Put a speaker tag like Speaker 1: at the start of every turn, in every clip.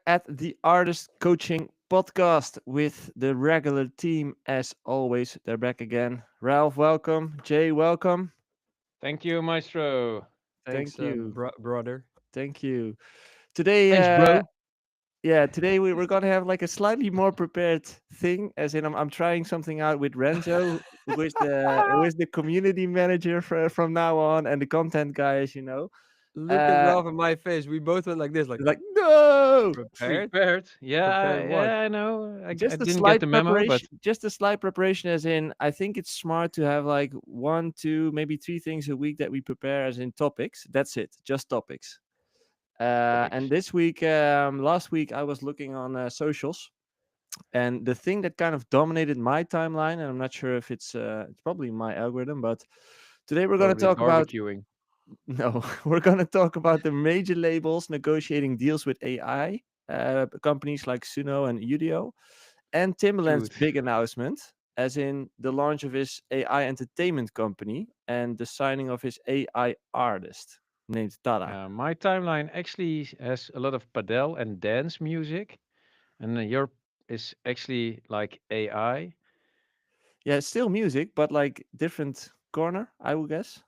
Speaker 1: at the Artist Coaching Podcast with the regular team. As always, they're back again. Ralph, welcome. Jay, welcome.
Speaker 2: Thank you, Maestro.
Speaker 1: Thank
Speaker 3: Thanks,
Speaker 1: you.
Speaker 3: brother.
Speaker 1: Thank you. Today,
Speaker 2: Thanks, bro.
Speaker 1: today we're gonna have like a slightly more prepared thing. As in, I'm trying something out with Renzo, who is the community manager from now on, and the content guy, as you know.
Speaker 3: Look at
Speaker 1: Uh,
Speaker 3: Ralph and my face. We both went like this, like
Speaker 1: like no.
Speaker 3: prepared.
Speaker 2: Prepared? Yeah,
Speaker 3: Prepared what?
Speaker 2: yeah, I know. I
Speaker 1: Just a
Speaker 2: didn't get
Speaker 1: slight
Speaker 2: the memo, but
Speaker 1: preparation. Just a slight preparation, as in, I think it's smart to have like one, two, maybe three things a week that we prepare, as in topics. That's it, just topics. And
Speaker 2: topics.
Speaker 1: this week, last week, I was looking on socials, and the thing that kind of dominated my timeline, and I'm not sure if it's probably my algorithm, but today we're gonna
Speaker 2: Probably
Speaker 1: talk about
Speaker 2: barbecuing.
Speaker 1: no, we're gonna talk about the major labels negotiating deals with AI. Companies like Suno and Udio, and Timbaland's
Speaker 2: Dude,
Speaker 1: big announcement, as in the launch of his AI entertainment company and the signing of his AI artist named Tara.
Speaker 2: my timeline actually has a lot of padel and dance music, and your is actually like AI.
Speaker 1: Yeah, it's still music, but like different corner, I would guess.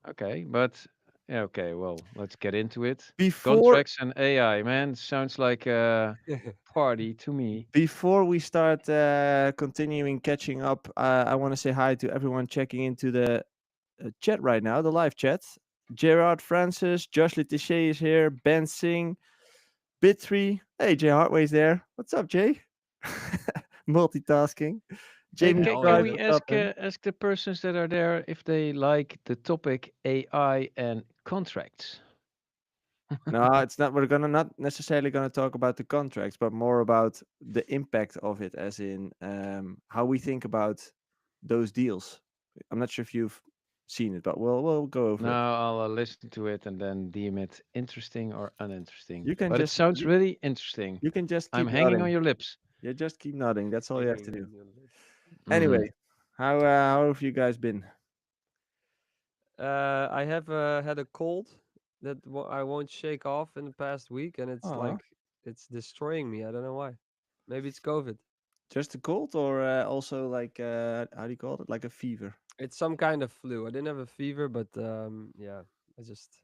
Speaker 2: Okay, but yeah, okay, well, let's get into it.
Speaker 1: Before
Speaker 2: Contracts and AI, man, sounds like a party to me.
Speaker 1: before we start continuing catching up, I want to say hi to everyone checking into the chat right now, the live chat. Gerard Francis, Josh Letitia is here, Ben Singh, Bit3. Hey, Jay Hartway's there. What's up, Jay? Multitasking.
Speaker 2: Hey,
Speaker 1: Jamie
Speaker 3: Hell
Speaker 2: can
Speaker 1: Price,
Speaker 3: yeah.
Speaker 2: we
Speaker 1: what's up, man?
Speaker 2: ask the persons that are there if they like the topic AI and contracts?
Speaker 1: No, it's not. We're gonna not necessarily gonna talk about the contracts, but more about the impact of it, as in how we think about those deals. I'm not sure if you've seen it, but we'll go over it.
Speaker 2: Now I'll listen to it and then deem it interesting or uninteresting.
Speaker 1: You can
Speaker 2: But it
Speaker 1: just
Speaker 2: sounds
Speaker 1: you,
Speaker 2: really interesting.
Speaker 1: you can just
Speaker 2: I'm
Speaker 1: keep
Speaker 2: hanging
Speaker 1: nodding.
Speaker 2: on your lips.
Speaker 1: You just keep nodding. That's all you have to
Speaker 3: Hanging
Speaker 1: do.
Speaker 3: on your lips.
Speaker 2: Mm-hmm.
Speaker 1: Anyway, how have you guys been?
Speaker 3: I have had a cold that I won't shake off in the past week, and it's
Speaker 1: Oh,
Speaker 3: like it's destroying me. I don't know why. Maybe it's COVID.
Speaker 1: just a cold, or also like how do you call it? Like a fever.
Speaker 3: It's some kind of flu. I didn't have a fever, but yeah, I just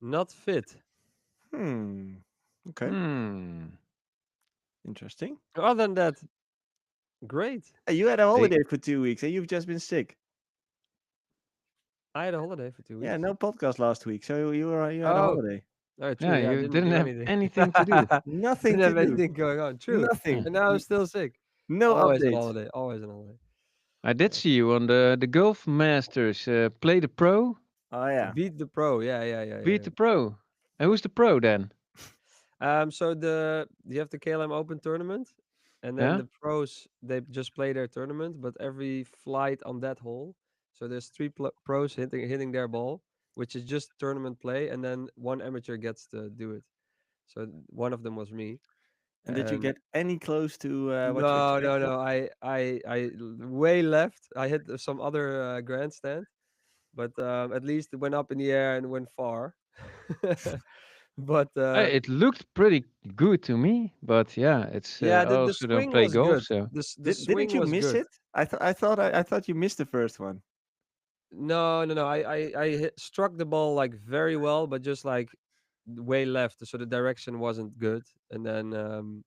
Speaker 3: not fit.
Speaker 1: Hmm. Okay.
Speaker 2: Hmm.
Speaker 1: Interesting.
Speaker 3: Other than that, great.
Speaker 1: Hey, you had a
Speaker 2: They
Speaker 1: holiday for 2 weeks, and you've just been sick.
Speaker 3: I had a holiday for two
Speaker 1: Yeah,
Speaker 3: weeks.
Speaker 1: no podcast last week, so you had a
Speaker 3: Oh,
Speaker 1: holiday.
Speaker 3: oh, true.
Speaker 2: yeah,
Speaker 3: Yeah, I
Speaker 2: you
Speaker 3: didn't
Speaker 2: didn't
Speaker 3: do
Speaker 2: have
Speaker 3: anything.
Speaker 2: anything to do.
Speaker 1: Nothing
Speaker 3: Didn't
Speaker 1: to
Speaker 3: have
Speaker 1: do.
Speaker 3: anything going on. True.
Speaker 2: Yeah.
Speaker 1: Nothing.
Speaker 3: And now I'm still sick.
Speaker 1: No
Speaker 3: Always on
Speaker 1: updates.
Speaker 3: holiday. Always on holiday.
Speaker 2: I did see you on the Golf Masters. Play the pro,
Speaker 1: Oh yeah.
Speaker 3: Beat the pro. Yeah, yeah, yeah,
Speaker 2: beat
Speaker 3: yeah.
Speaker 2: the pro. And who's the pro then?
Speaker 3: So you have the KLM Open tournament, and then
Speaker 2: Yeah.
Speaker 3: the pros they just play their tournament, but every flight on that hole, so there's three pros hitting their ball, which is just tournament play, and then one amateur gets to do it. So one of them was me.
Speaker 1: And did you
Speaker 3: Um,
Speaker 1: get any close to what you
Speaker 3: no, no,
Speaker 1: expected?
Speaker 3: no. Way left. I hit some other grandstand, but at least it went up in the air and went far. But
Speaker 2: It looked pretty good to me, but yeah, it's
Speaker 3: yeah,
Speaker 2: I
Speaker 3: the
Speaker 2: also don't
Speaker 3: swing
Speaker 2: play
Speaker 3: was
Speaker 2: golf,
Speaker 3: good.
Speaker 2: so
Speaker 3: The
Speaker 1: Didn't
Speaker 3: swing
Speaker 1: you
Speaker 3: was
Speaker 1: miss
Speaker 3: good.
Speaker 1: it? I thought you missed the first one.
Speaker 3: No, no, no. I struck the ball like very well, but just like way left, so the direction wasn't good. And then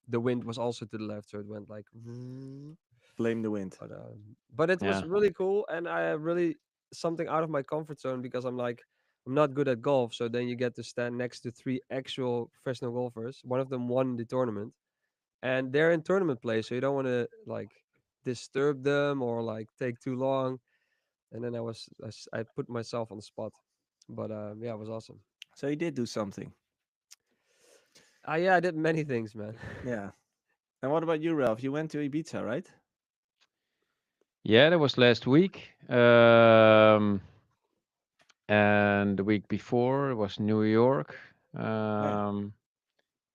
Speaker 3: the wind was also to the left, so it went like.
Speaker 1: Blame the wind.
Speaker 3: But it was
Speaker 2: yeah.
Speaker 3: really cool, and I really something out of my comfort zone because I'm not good at golf. So then you get to stand next to three actual professional golfers. One of them won the tournament, and they're in tournament play, so you don't want to like disturb them or like take too long. And then I put myself on the spot, but yeah, it was awesome.
Speaker 1: So you did do something.
Speaker 3: Yeah, I did many things, man.
Speaker 1: Yeah. And what about you, Ralph? You went to Ibiza, right?
Speaker 2: Yeah, that was last week. And the week before was New York.
Speaker 1: Yeah.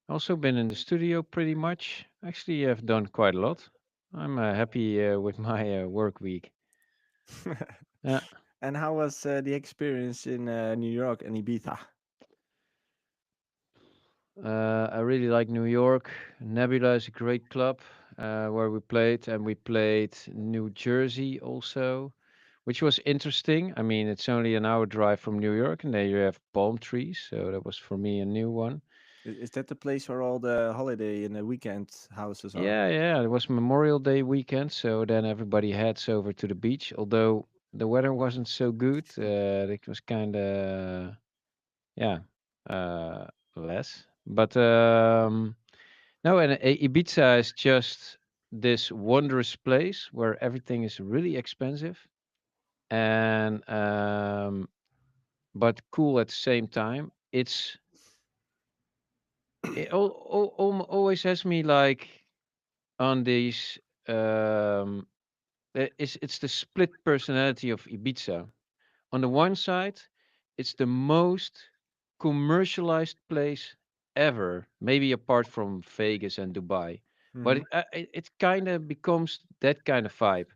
Speaker 2: Also been in the studio pretty much. Actually, I've done quite a lot. I'm happy with my work week. Yeah.
Speaker 1: And how was the experience in New York and Ibiza?
Speaker 2: I really like New York. Nebula is a great club where we played, and we played New Jersey also, which was interesting. I mean, it's only an hour drive from New York, and there you have palm trees, so that was for me a new one.
Speaker 1: Is that the place where all the holiday and the weekend houses are?
Speaker 2: Yeah, yeah, it was Memorial Day weekend, so then everybody heads over to the beach. Although the weather wasn't so good, it was kind of yeah, uh, less. But no, and Ibiza is just this wondrous place where everything is really expensive and but cool at the same time. Always has me like on these it's the split personality of Ibiza. On the one side, it's the most commercialized place ever, maybe apart from Vegas and Dubai. But
Speaker 1: Mm-hmm.
Speaker 2: it kind of becomes that kind of vibe,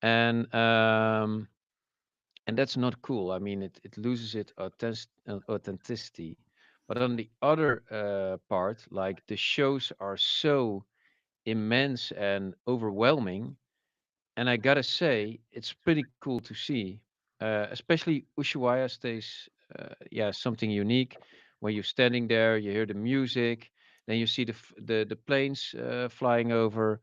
Speaker 2: and um, and that's not cool. I mean, it loses its authenticity. But on the other part, like the shows are so immense and overwhelming, and I gotta say, it's pretty cool to see. Especially Ushuaia stays, yeah, something unique. When you're standing there, you hear the music, then you see the planes flying over.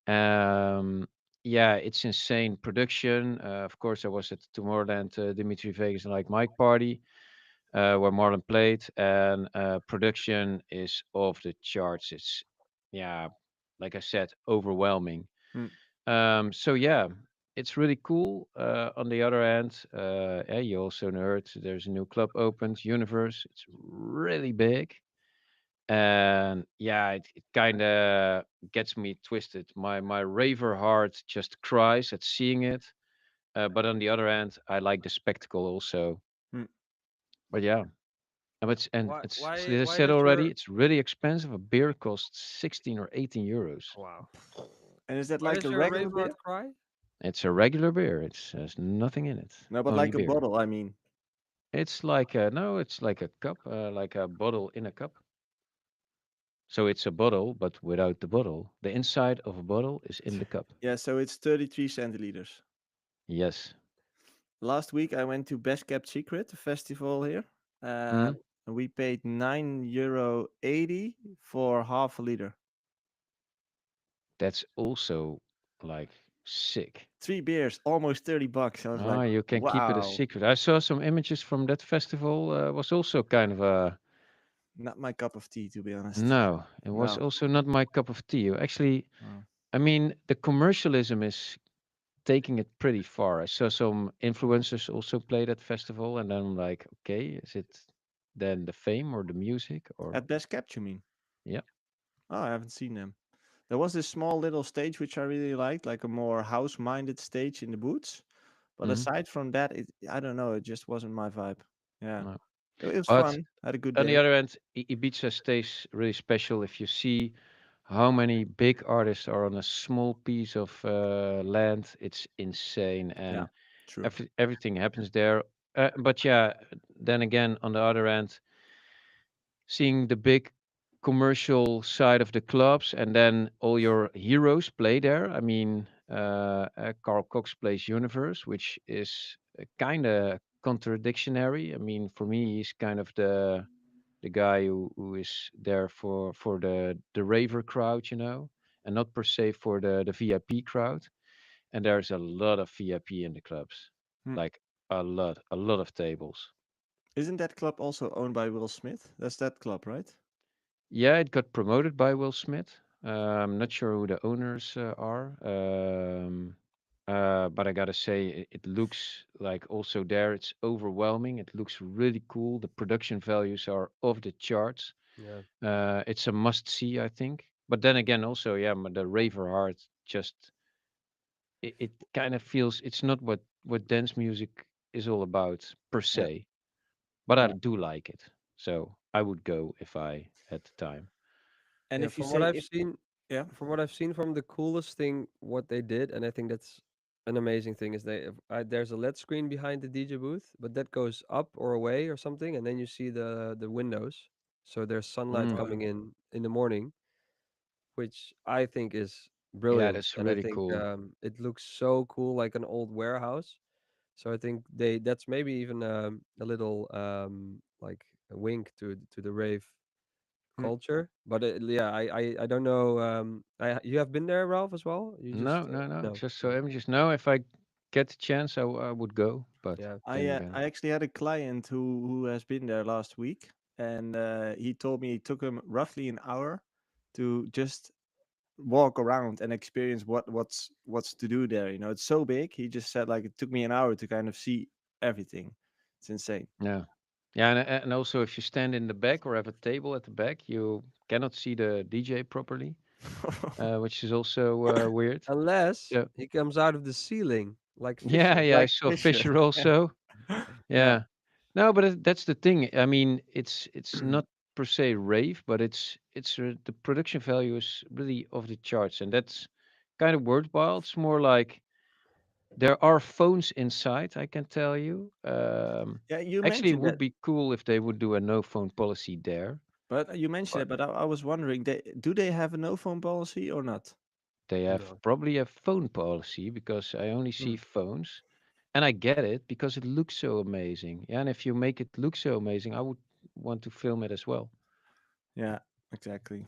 Speaker 2: Um, yeah, it's insane production. Of course, I was at Tomorrowland, Dimitri Vegas, and like Mike party where Marlon played, and production is off the charts. It's yeah, like I said, overwhelming.
Speaker 1: Mm.
Speaker 2: So yeah, it's really cool. On the other hand, yeah, you also heard there's a new club opened, Universe. It's really big, and yeah, it kind of gets me twisted. My raver heart just cries at seeing it. But on the other hand, I like the spectacle also.
Speaker 1: Mm.
Speaker 2: But yeah, and
Speaker 3: Why
Speaker 2: it's
Speaker 3: why
Speaker 2: as I
Speaker 3: why
Speaker 2: said
Speaker 3: does
Speaker 2: already,
Speaker 3: your
Speaker 2: it's really expensive. A beer costs 16 or 18 euros.
Speaker 3: wow
Speaker 1: And is that
Speaker 3: why
Speaker 1: like
Speaker 3: does
Speaker 1: a
Speaker 3: your
Speaker 1: regular
Speaker 3: rave
Speaker 1: beer?
Speaker 3: heart cry?
Speaker 2: It's a regular beer. It's there's nothing in it.
Speaker 1: No, but
Speaker 2: Only
Speaker 1: like a
Speaker 2: beer.
Speaker 1: bottle, I mean.
Speaker 2: It's like a no, it's like a cup, like a bottle in a cup. So it's a bottle, but without the bottle. The inside of a bottle is in the cup.
Speaker 1: Yeah, so it's 33 centiliters.
Speaker 2: Yes.
Speaker 1: Last week I went to Best Kept Secret, a festival here. Uh,
Speaker 2: Hmm.
Speaker 1: and we paid €9.80 for half a liter.
Speaker 2: That's also like sick.
Speaker 1: Three beers, almost $30. I was
Speaker 2: Ah,
Speaker 1: like,
Speaker 2: you can keep it a
Speaker 1: wow,
Speaker 2: secret. I saw some images from that festival. Was also kind of a
Speaker 1: not my cup of tea, to be honest.
Speaker 2: no. It was
Speaker 1: No.
Speaker 2: also not my cup of tea. Actually,
Speaker 1: Oh.
Speaker 2: I mean, the commercialism is taking it pretty far. I saw some influencers also play that festival, and then I'm like, okay, is it then the fame or the music or
Speaker 1: At Best Kept, you mean?
Speaker 2: yeah?
Speaker 1: Oh, I haven't seen them. There was this small little stage which I really liked, like a more house-minded stage in the boots. But
Speaker 2: Hmm.
Speaker 1: aside from that, I don't know, it just wasn't my vibe. Yeah,
Speaker 2: No.
Speaker 1: it was
Speaker 2: But
Speaker 1: fun. Had a good
Speaker 2: on the
Speaker 1: day.
Speaker 2: other hand, Ibiza stays really special if you see how many big artists are on a small piece of land. It's insane,
Speaker 1: Yeah,
Speaker 2: and
Speaker 1: true.
Speaker 2: everything happens there. But yeah, then again, on the other hand, seeing the big commercial side of the clubs and then all your heroes play there. I mean, Carl Cox plays Universe, which is kind of contradictionary. I mean, for me, he's kind of the guy who is there for the raver crowd, and not per se for the VIP crowd. And there's a lot of VIP in the clubs,
Speaker 1: Hmm.
Speaker 2: like a lot of tables.
Speaker 1: Isn't that club also owned by Will Smith? That's that club, right?
Speaker 2: Yeah, it got promoted by Will Smith. I'm not sure who the owners are. But I gotta say, it looks like also there it's overwhelming. It looks really cool. The production values are off the charts.
Speaker 3: Yeah.
Speaker 2: It's a must see, I think. But then again, also, yeah, the Raver Heart just it kind of feels it's not what dance music is all about per
Speaker 1: Yeah.
Speaker 2: se. But I
Speaker 1: Yeah.
Speaker 2: do like it, so I would go if I had the time.
Speaker 1: And
Speaker 3: Yeah,
Speaker 1: if you say if yeah,
Speaker 3: from what I've seen from the coolest thing what they did, and I think that's an amazing thing is there's a LED screen behind the DJ booth, but that goes up or away or something, and then you see the windows. so there's sunlight
Speaker 2: Mm.
Speaker 3: coming
Speaker 1: Oh,
Speaker 3: in the morning, which I think is
Speaker 2: Yeah,
Speaker 3: brilliant.
Speaker 2: that's
Speaker 3: And I
Speaker 2: really
Speaker 3: think
Speaker 2: cool.
Speaker 3: it looks so cool, like an old warehouse. So I think that's maybe even a little like a wink to the rave
Speaker 1: hmm.
Speaker 3: culture. But yeah, I don't know. You have been there, Ralph, as well. You just
Speaker 2: No, no, no.
Speaker 3: no.
Speaker 2: Just so
Speaker 3: No.
Speaker 2: I'm just know if I get the chance, I would go. But
Speaker 3: Yeah.
Speaker 2: then
Speaker 1: I
Speaker 2: again,
Speaker 1: actually had a client who has been there last week, and he told me it took him roughly an hour to just walk around and experience what's to do there. You know, it's so big. He just said like it took me an hour to kind of see everything. It's insane.
Speaker 2: yeah, yeah, and also if you stand in the back or have a table at the back, you cannot see the DJ properly, which is also weird.
Speaker 3: Unless
Speaker 2: So
Speaker 3: he comes out of the ceiling like
Speaker 2: yeah,
Speaker 3: Fisher.
Speaker 2: yeah, I
Speaker 1: Like
Speaker 2: saw
Speaker 1: Fisher.
Speaker 2: Fisher
Speaker 1: Yeah.
Speaker 2: also.
Speaker 1: Yeah.
Speaker 2: Yeah, no, but that's the thing. I mean, it's not per se rave, but it's the production value is really off the charts, and that's kind of worthwhile. It's more like there are phones inside, I can tell you.
Speaker 1: Yeah, you
Speaker 2: Actually, it
Speaker 1: mentioned
Speaker 2: would
Speaker 1: that,
Speaker 2: be cool if they would do a no phone policy there,
Speaker 1: but you mentioned
Speaker 2: but
Speaker 1: it. But I was wondering, do they have a no phone policy or not?
Speaker 2: they have
Speaker 3: No.
Speaker 2: probably a phone policy because I only see
Speaker 1: Hmm.
Speaker 2: phones. And I get it because it looks so amazing. Yeah, and if you make it look so amazing, I would want to film it as well.
Speaker 1: Yeah, exactly.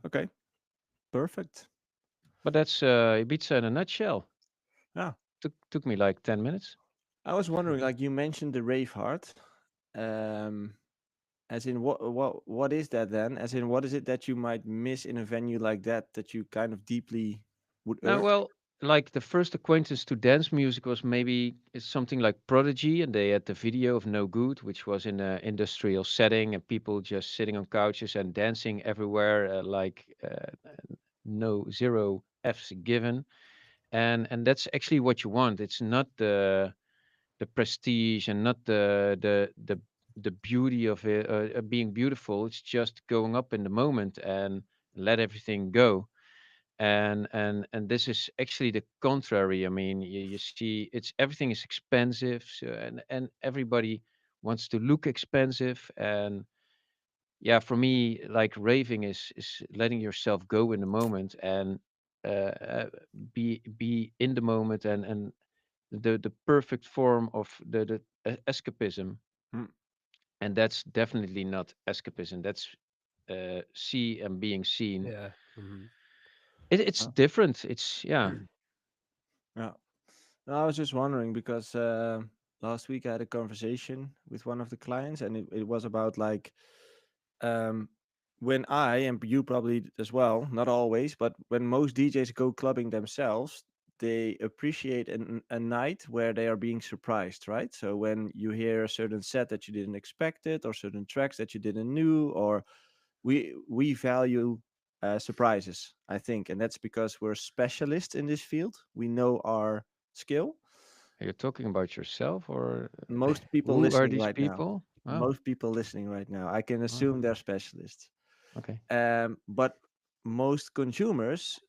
Speaker 1: Okay, perfect.
Speaker 2: But that's Ibiza in a nutshell.
Speaker 1: Yeah,
Speaker 2: Took me like 10 minutes.
Speaker 1: I was wondering, like you mentioned the rave heart. Um, as in what is that then? As in what is it that you might miss in a venue like that you kind of deeply would
Speaker 2: Now,
Speaker 1: urge?
Speaker 2: well, like the first acquaintance to dance music was maybe it's something like Prodigy, and they had the video of No Good, which was in an industrial setting, and people just sitting on couches and dancing everywhere, no zero F's given, and that's actually what you want. It's not the prestige and not the beauty of it being beautiful. It's just going up in the moment and let everything go. And this is actually the contrary. I mean, you see, it's everything is expensive, so, and everybody wants to look expensive. And yeah, for me, like raving is letting yourself go in the moment and be in the moment and the perfect form of the escapism.
Speaker 1: Hmm.
Speaker 2: And that's definitely not escapism. That's see and being seen.
Speaker 3: Yeah. Hmm.
Speaker 2: It's
Speaker 1: Oh,
Speaker 2: different. It's yeah.
Speaker 1: yeah. No, I was just wondering because last week I had a conversation with one of the clients, and it was about like um, when I and you probably as well, not always, but when most DJs go clubbing themselves, they appreciate a night where they are being surprised, right? So when you hear a certain set that you didn't expect it, or certain tracks that you didn't knew, or we value surprises, I think, and that's because we're specialists in this field. We know our skill.
Speaker 2: Are you talking about yourself or
Speaker 1: Most people
Speaker 2: who are
Speaker 1: listening
Speaker 2: these
Speaker 1: right now,
Speaker 2: people? Oh,
Speaker 1: most people listening right now, I can
Speaker 2: oh,
Speaker 1: assume they're specialists.
Speaker 2: okay.
Speaker 1: But most consumers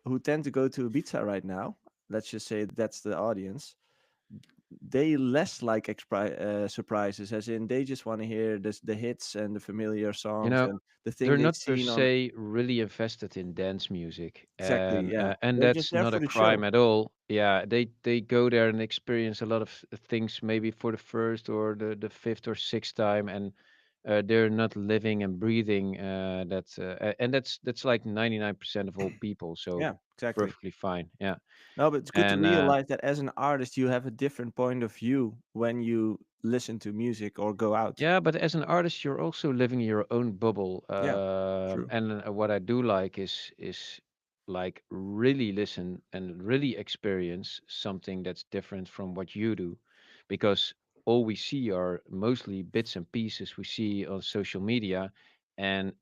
Speaker 1: who tend to go to Ibiza right now, let's just say that's the audience, they less like surprises, as in they just want to hear the hits and the familiar
Speaker 2: You
Speaker 1: songs
Speaker 2: know,
Speaker 1: and the thing
Speaker 2: they're
Speaker 1: they've
Speaker 2: not per
Speaker 1: seen on.
Speaker 2: se really invested in dance music,
Speaker 1: Exactly, yeah.
Speaker 2: and
Speaker 1: They're just
Speaker 2: that's
Speaker 1: there
Speaker 2: not
Speaker 1: for
Speaker 2: a
Speaker 1: the
Speaker 2: crime
Speaker 1: show.
Speaker 2: at all. Yeah, they go there and experience a lot of things maybe for the first or the fifth or sixth time, and they're not living and breathing and that's like 99% of all people, so
Speaker 1: Yeah, exactly.
Speaker 2: perfectly fine. Yeah,
Speaker 1: No, but it's good to
Speaker 2: and
Speaker 1: realize that as an artist, you have a different point of view when you listen to music or go out.
Speaker 2: yeah, but as an artist, you're also living your own bubble.
Speaker 1: Yeah, true.
Speaker 2: And what I do like is like really listen and really experience something that's different from what you do, because all we see are mostly bits and pieces we see on social media, and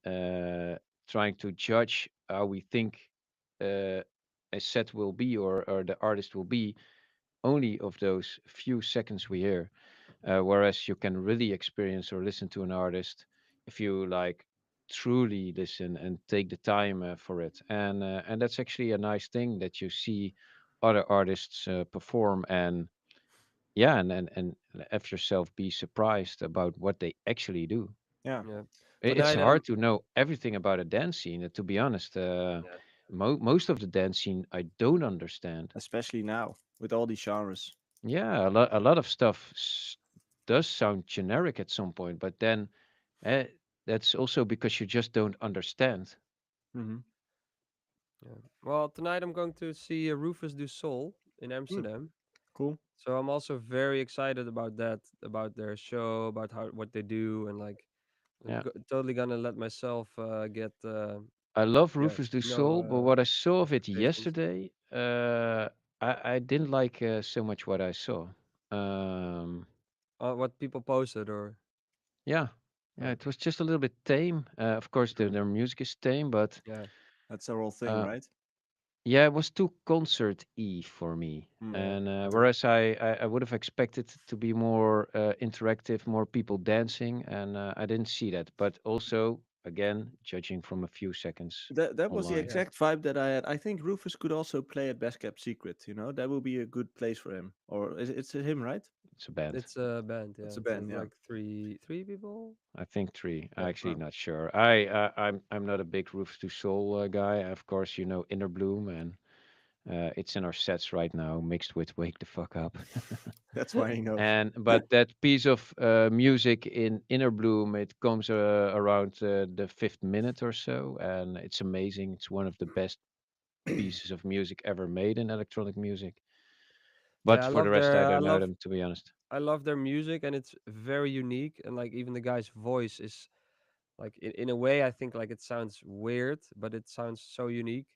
Speaker 2: trying to judge how we think uh, a set will be or the artist will be only of those few seconds we hear, whereas you can really experience or listen to an artist if you like truly listen and take the time for it. And that's actually a nice thing that you see other artists perform, and yeah, and have yourself be surprised about what they actually do.
Speaker 1: Yeah,
Speaker 3: Yeah.
Speaker 2: It's
Speaker 3: Tonight
Speaker 2: hard to know everything about a dance scene. To be honest,
Speaker 3: yeah.
Speaker 2: most of the dance scene I don't understand.
Speaker 1: especially now with all these genres.
Speaker 2: Yeah, a lot of stuff does sound generic at some point, but then eh, that's also because you just don't understand.
Speaker 1: Mm-hmm.
Speaker 3: Yeah. Well, tonight I'm going to see Rufus Du Sol in
Speaker 1: Mm,
Speaker 3: Amsterdam.
Speaker 1: cool.
Speaker 3: So I'm also very excited about that, about their show, about how what they do, and like
Speaker 2: Yeah,
Speaker 3: totally gonna let myself get
Speaker 2: I love
Speaker 3: yeah,
Speaker 2: Rufus Du
Speaker 3: no
Speaker 2: Sol, but what I saw of it
Speaker 3: expectations.
Speaker 2: yesterday, I didn't like so much what I saw. Um,
Speaker 3: What people posted or
Speaker 2: yeah, yeah, it was just a little bit tame. Of course,
Speaker 3: true.
Speaker 2: their music is tame, but
Speaker 3: Yeah,
Speaker 1: That's the whole thing,
Speaker 2: uh,
Speaker 1: right?
Speaker 2: yeah, it was too concert-y for me.
Speaker 1: Mm.
Speaker 3: yeah,
Speaker 2: And
Speaker 3: true.
Speaker 2: whereas I would have expected to be more interactive, more people dancing, and I didn't see that. But also, again, judging from a few seconds
Speaker 1: That was the
Speaker 3: Yeah,
Speaker 2: online,
Speaker 1: exact vibe that I had. I think Rufus could also play at Best Kept Secret. You know, that would be a good place for him. Or is it's him, right?
Speaker 2: it's a band.
Speaker 3: it's a band. Yeah,
Speaker 1: It's a
Speaker 3: it's
Speaker 1: band, yeah.
Speaker 3: like three people.
Speaker 2: I think three. I'm
Speaker 3: Yeah,
Speaker 2: actually
Speaker 1: Oh,
Speaker 2: not sure. I'm not a big Roof to Soul guy. Of course, you know Inner Bloom, and it's in our sets right now, mixed with Wake the Fuck Up.
Speaker 1: that's why he knows.
Speaker 2: And but that piece of music in Inner Bloom, it comes around the fifth minute or so, and it's amazing. It's one of the best pieces of music ever made in electronic music. But
Speaker 3: yeah.
Speaker 2: for the rest, I don't know them, to be honest.
Speaker 3: I love their music, and it's very unique. And like even the guy's voice is like in a way I think like it sounds weird, but it sounds so unique,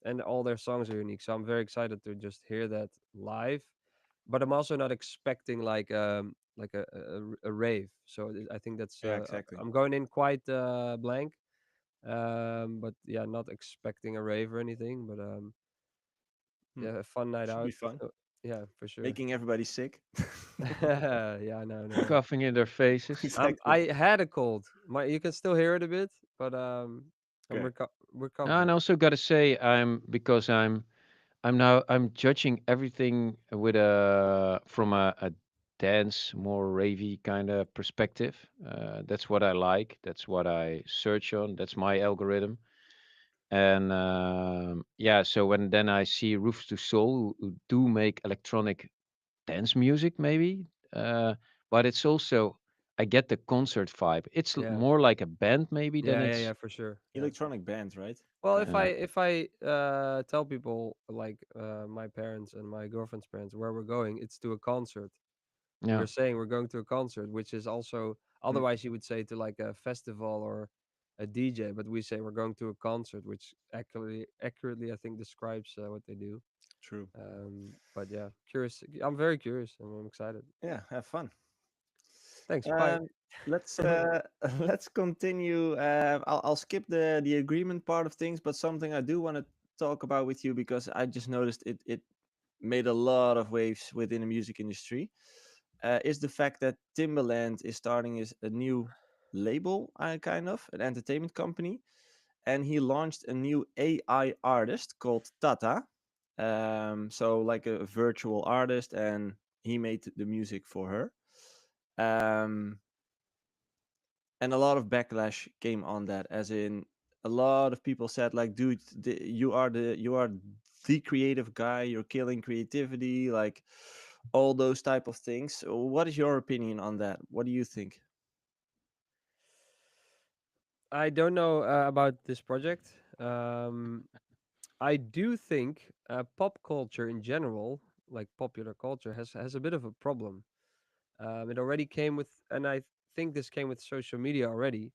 Speaker 3: and all their songs are unique. So I'm very excited to just hear that live. But I'm also not expecting like a rave. So I think that's
Speaker 1: Yeah, exactly.
Speaker 3: I'm going in quite blank. But yeah, not expecting a rave or anything. But
Speaker 1: Hmm.
Speaker 3: yeah, a fun night
Speaker 1: Should be
Speaker 3: out.
Speaker 1: fun.
Speaker 3: Yeah, for sure.
Speaker 1: Making everybody sick.
Speaker 3: Yeah, no.
Speaker 2: Coughing in their faces.
Speaker 1: Exactly.
Speaker 3: I had a cold. You can still hear it a bit, but I'm
Speaker 1: Okay.
Speaker 2: And I
Speaker 3: recovering.
Speaker 2: also got to say, I'm judging everything with a from a dance, more ravey kind of perspective. That's what I like. That's what I search on. That's my algorithm. And yeah, so when then I see Roofs to Soul who do make electronic dance music, maybe, but it's also I get the concert vibe. It's
Speaker 3: Yeah,
Speaker 2: more like a band maybe than
Speaker 3: yeah,
Speaker 2: it's
Speaker 3: for sure. Yeah.
Speaker 1: Electronic band, right?
Speaker 3: Well,
Speaker 1: Yeah.
Speaker 3: if I tell people like my parents and my girlfriend's parents where we're going, it's to a concert.
Speaker 2: yeah.
Speaker 3: We're saying we're going to a concert, which is also
Speaker 1: Mm,
Speaker 3: otherwise you would say to like a festival or a DJ, but we say we're going to a concert, which accurately I think describes what they do.
Speaker 1: true.
Speaker 3: But yeah, curious. I'm very curious. I'm excited.
Speaker 1: Yeah, have fun.
Speaker 3: Thanks. Bye.
Speaker 1: Um, let's let's continue. I'll skip the agreement part of things, but something I do want to talk about with you because I just noticed it made a lot of waves within the music industry. Is the fact that Timbaland is starting a new label, kind of an entertainment company, and he launched a new AI artist called Tata. So like a virtual artist, and he made the music for her. Um, and a lot of backlash came on that, as in a lot of people said like, dude, you are the creative guy, you're killing creativity, like all those type of things. What is your opinion on that? What do you think?
Speaker 3: I don't know about this project. I do think pop culture in general, like popular culture, has a bit of a problem. It already came with, and I think this came with social media already,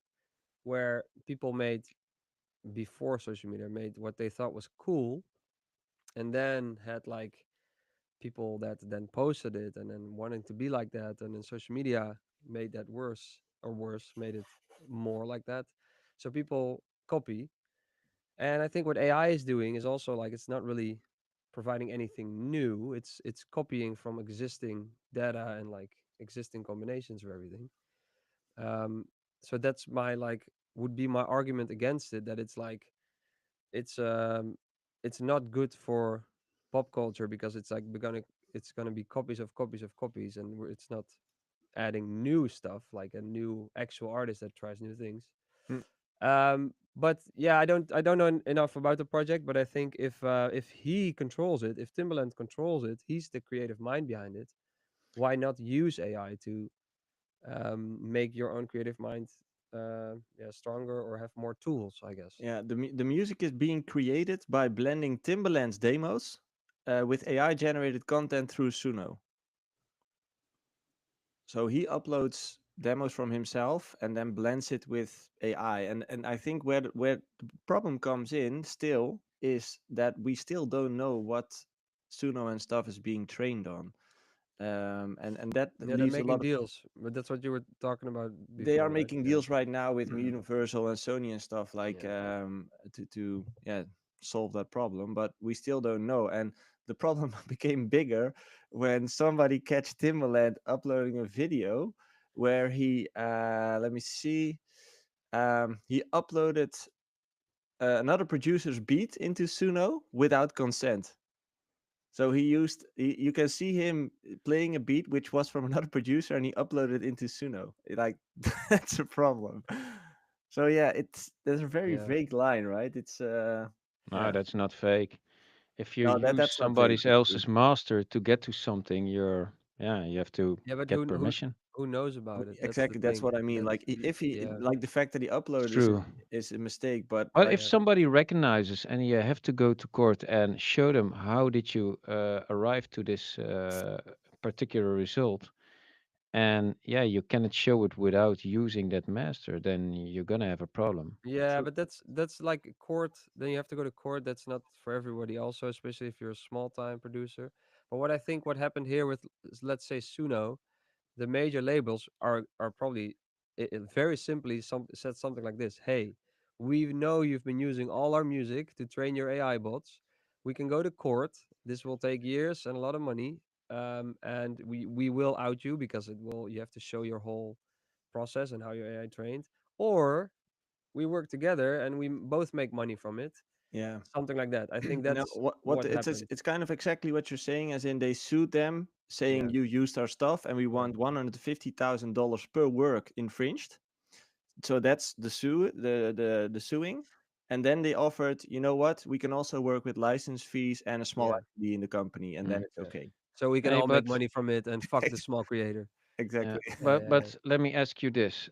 Speaker 3: where people made before social media made what they thought was cool, and then had like people that then posted it and then wanting to be like that, and then social media made that worse or worse, made it more like that. So people copy. And I think what AI is doing is also like it's not really providing anything new. It's copying from existing data and like existing combinations of everything. Um, so that's my like would be my argument against it, that it's like it's um it's not good for pop culture because it's like we're gonna it's gonna be copies of copies of copies, and it's not. adding new stuff, like a new actual artist that tries new things.
Speaker 1: Mm.
Speaker 3: But yeah, I don't know enough about the project, but I think if he controls it, if Timbaland controls it, he's the creative mind behind it. Why not use AI to make your own creative mind yeah, stronger or have more tools, I guess.
Speaker 1: Yeah, the music is being created by blending Timbaland's demos with AI generated content through Suno. So he uploads demos from himself and then blends it with AI. And I think where the problem comes in still is that we still don't know what Suno and stuff is being trained on. And that
Speaker 3: Yeah, they're
Speaker 1: leaves a
Speaker 3: making
Speaker 1: lot of.
Speaker 3: deals, but that's what you were talking about
Speaker 1: They are
Speaker 3: before, right?
Speaker 1: making
Speaker 3: Yeah.
Speaker 1: deals right now with Universal and Sony and stuff like
Speaker 3: Yeah.
Speaker 1: to yeah solve that problem, but we still don't know. And the problem became bigger when somebody catch Timbaland uploading a video where he let me see he uploaded another producer's beat into Suno without consent. So you can see him playing a beat which was from another producer and he uploaded it into Suno. Like that's a problem. So yeah, there's a very
Speaker 3: Yeah.
Speaker 1: vague line, right? It's
Speaker 2: No,
Speaker 1: yeah.
Speaker 2: that's not fake. If you
Speaker 1: No,
Speaker 2: use
Speaker 1: that's not vague.
Speaker 2: somebody
Speaker 1: That's true.
Speaker 2: else's master to get to something, you have to
Speaker 3: Yeah, but
Speaker 2: get permission.
Speaker 3: who knows about it? That's the
Speaker 1: Exactly, that's
Speaker 3: thing.
Speaker 1: what I mean.
Speaker 3: That's
Speaker 1: Like if he
Speaker 3: yeah.
Speaker 1: like the fact that he
Speaker 2: It's
Speaker 1: uploaded
Speaker 2: true.
Speaker 1: is a mistake, but
Speaker 2: But
Speaker 1: like
Speaker 2: if
Speaker 3: Yeah.
Speaker 2: somebody recognizes and you have to go to court and show them how did you arrive to this particular result, and yeah, you cannot show it without using that master, then you're gonna have a problem.
Speaker 3: Yeah,
Speaker 1: true.
Speaker 3: but that's like a court. Then you have to go to court. That's not for everybody. Also, especially if you're a small time producer. But what I think what happened here with let's say Suno, the major labels are probably very simply said something like this: Hey, we know you've been using all our music to train your AI bots. We can go to court. This will take years and a lot of money. And we will out you because it will. You have to show your whole process and how your AI trained. Or we work together and we both make money from it.
Speaker 1: Yeah.
Speaker 3: Something like that. I think
Speaker 1: No,
Speaker 3: that's
Speaker 1: what
Speaker 3: what happened.
Speaker 1: it's kind of exactly what you're saying, as in they sued them saying
Speaker 3: Yeah,
Speaker 1: you used our stuff and we
Speaker 3: yeah,
Speaker 1: want $150,000 per work infringed. So that's the the suing. And then they offered, you know what, we can also work with license fees and a small
Speaker 3: yeah,
Speaker 1: equity in the company, and then
Speaker 2: Mm.
Speaker 1: it's
Speaker 3: yeah.
Speaker 1: okay.
Speaker 3: So we can
Speaker 2: Hey,
Speaker 3: all make
Speaker 2: but
Speaker 3: money from it and fuck the
Speaker 1: Ex-
Speaker 3: small creator.
Speaker 2: yeah,
Speaker 1: exactly.
Speaker 3: Yeah,
Speaker 2: but
Speaker 3: yeah, yeah.
Speaker 2: but let me ask you this: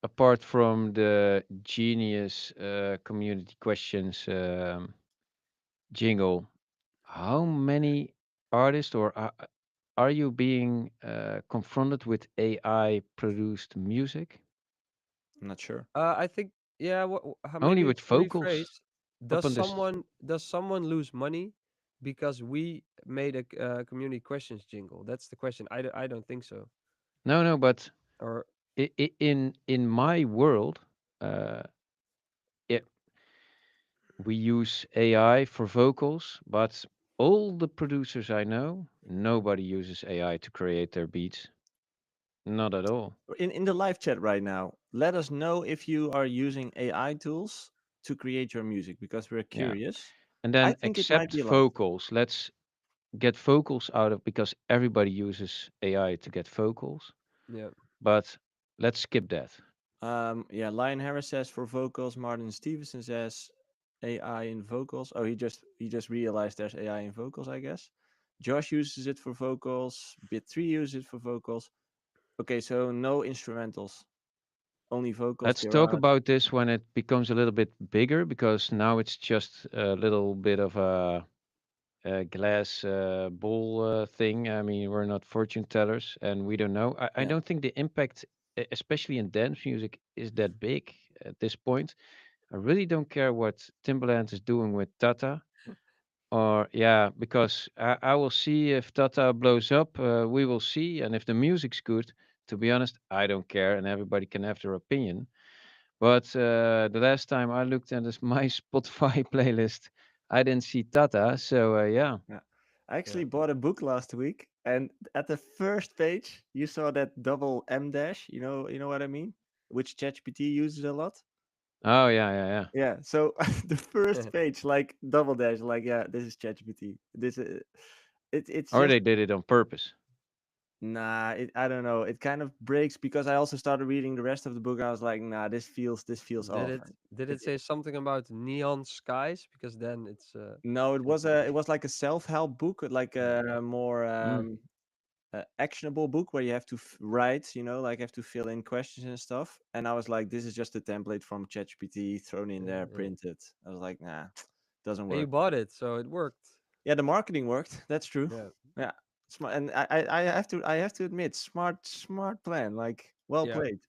Speaker 2: apart from the genius community questions jingle, how many artists or are you being confronted with AI produced music?
Speaker 1: I'm not sure.
Speaker 3: I think yeah.
Speaker 2: Only
Speaker 3: Maybe
Speaker 2: with vocals
Speaker 3: rephrase.
Speaker 2: up on this.
Speaker 3: Does someone lose money because we made a community questions jingle? That's the question. I don't think so.
Speaker 2: No, no, but
Speaker 3: Or
Speaker 2: in my world, uh, it, we use AI for vocals, but all the producers I know, nobody uses AI to create their beats. Not at all.
Speaker 1: In the live chat right now, let us know if you are using AI tools to create your music because we're
Speaker 2: Yeah.
Speaker 1: curious.
Speaker 2: And
Speaker 1: I
Speaker 2: then
Speaker 1: think it might
Speaker 2: accept
Speaker 1: be a lot.
Speaker 2: vocals. Let's get vocals out of because everybody uses AI to get vocals.
Speaker 3: yeah,
Speaker 2: But let's skip that.
Speaker 1: Yeah, Lion Harris says for vocals. Martin Stevenson says AI in vocals. Oh, he just realized there's AI in vocals, I guess. Josh uses it for vocals. Bit3 uses it for vocals. Okay, so no instrumentals, only vocals.
Speaker 2: Let's talk
Speaker 1: Gerard.
Speaker 2: about this when it becomes a little bit bigger because now it's just a little bit of a glass ball thing. I mean, we're not fortune tellers and we don't know. I
Speaker 1: Yeah.
Speaker 2: don't think the impact, especially in dance music, is that big at this point. I really don't care what Timbaland is doing with Tata. Or yeah, because I will see if Tata blows up. We will see, and if the music's good. To be honest, I don't care, and everybody can have their opinion. But the last time I looked at this, my Spotify playlist, I didn't see Tata. So yeah.
Speaker 1: Yeah. I
Speaker 3: yeah.
Speaker 1: actually bought a book last week, and at the first page, you saw that double M dash. You know what I mean? Which ChatGPT uses a lot.
Speaker 2: Oh yeah, yeah, yeah.
Speaker 1: Yeah. So the first page, like double dash, like yeah, this is ChatGPT. It's
Speaker 2: Or
Speaker 1: just
Speaker 2: they did it on purpose.
Speaker 1: Nah, I don't know. It kind of breaks because I also started reading the rest of the book. I was like, nah, this feels
Speaker 3: Did
Speaker 1: off.
Speaker 3: it did
Speaker 1: It,
Speaker 3: it say something about neon skies? Because then
Speaker 1: no,
Speaker 3: it's like
Speaker 1: it was like a self-help book, like
Speaker 3: yeah.
Speaker 1: a more
Speaker 2: Mm.
Speaker 1: actionable book where you have to write, like have to fill in questions and stuff. And I was like, this is just a template from ChatGPT thrown in there,
Speaker 3: Yeah.
Speaker 1: printed. I was like, nah, doesn't
Speaker 3: And you
Speaker 1: work.
Speaker 3: bought it, so it worked.
Speaker 1: Yeah, the marketing worked. That's true.
Speaker 3: Yeah.
Speaker 1: Yeah, smart. And I have to admit, smart plan. Like, well
Speaker 3: Yeah.
Speaker 1: played.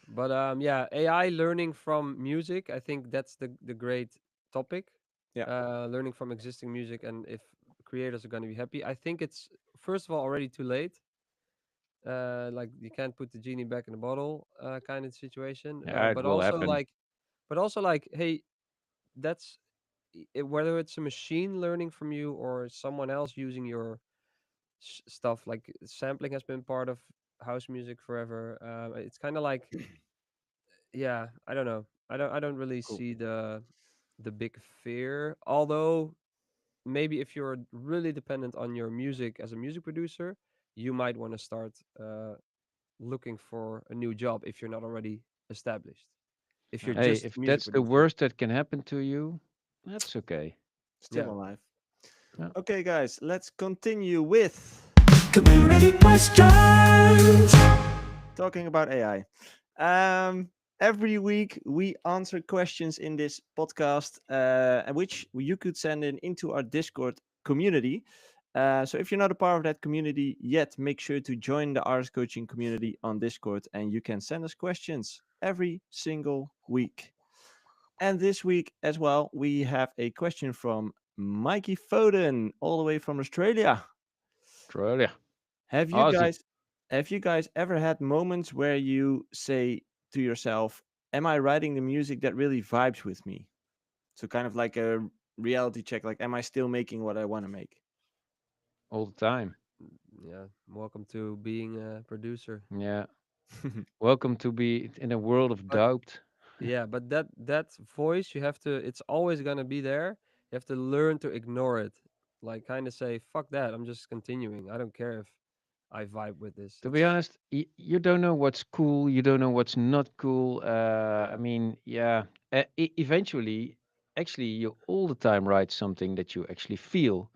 Speaker 3: But yeah, AI learning from music, I think that's the great topic.
Speaker 1: Yeah,
Speaker 3: Learning from existing music and if creators are going to be happy. I think it's first of all already too late. Like you can't put the genie back in the bottle, kind of situation.
Speaker 2: Yeah, it will happen.
Speaker 3: But also like, hey, that's whether it's a machine learning from you or someone else using your stuff. Like sampling has been part of house music forever. It's kind of like, yeah, I don't know. I don't really
Speaker 1: cool.
Speaker 3: see the big fear. Although maybe if you're really dependent on your music as a music producer, you might want to start looking for a new job if you're not already established. If you're
Speaker 1: Yeah,
Speaker 2: Hey,
Speaker 3: just
Speaker 2: if
Speaker 3: a music
Speaker 2: that's the
Speaker 3: producer.
Speaker 2: worst that can happen to you, that's okay.
Speaker 1: still
Speaker 3: Yeah.
Speaker 1: alive.
Speaker 2: Yeah.
Speaker 1: Okay, guys, let's continue with
Speaker 4: Community questions.
Speaker 1: talking about AI. Every week we answer questions in this podcast, which you could send in into our Discord community. So if you're not a part of that community yet, make sure to join the artist coaching community on Discord, and you can send us questions every single week. And this week as well, we have a question from Mikey Foden, all the way from Australia.
Speaker 2: Australia.
Speaker 1: Have you
Speaker 2: Aussie.
Speaker 1: guys have you guys ever had moments where you say to yourself, "Am I writing the music that really vibes with me?" So kind of like a reality check, like, am I still making what I want to make?
Speaker 2: All the time.
Speaker 3: Yeah. Welcome to being a producer.
Speaker 2: Yeah. Welcome to be in a world of
Speaker 3: But
Speaker 2: doubt.
Speaker 3: yeah, but that voice you have to it's always gonna be there. You have to learn to ignore it. Like kind of say, fuck that. I'm just continuing. I don't care if I vibe with this.
Speaker 2: To be honest, you don't know what's cool. You don't know what's not cool. I
Speaker 3: Yeah.
Speaker 2: mean, yeah. Eventually, actually, you all the time write something that you actually feel.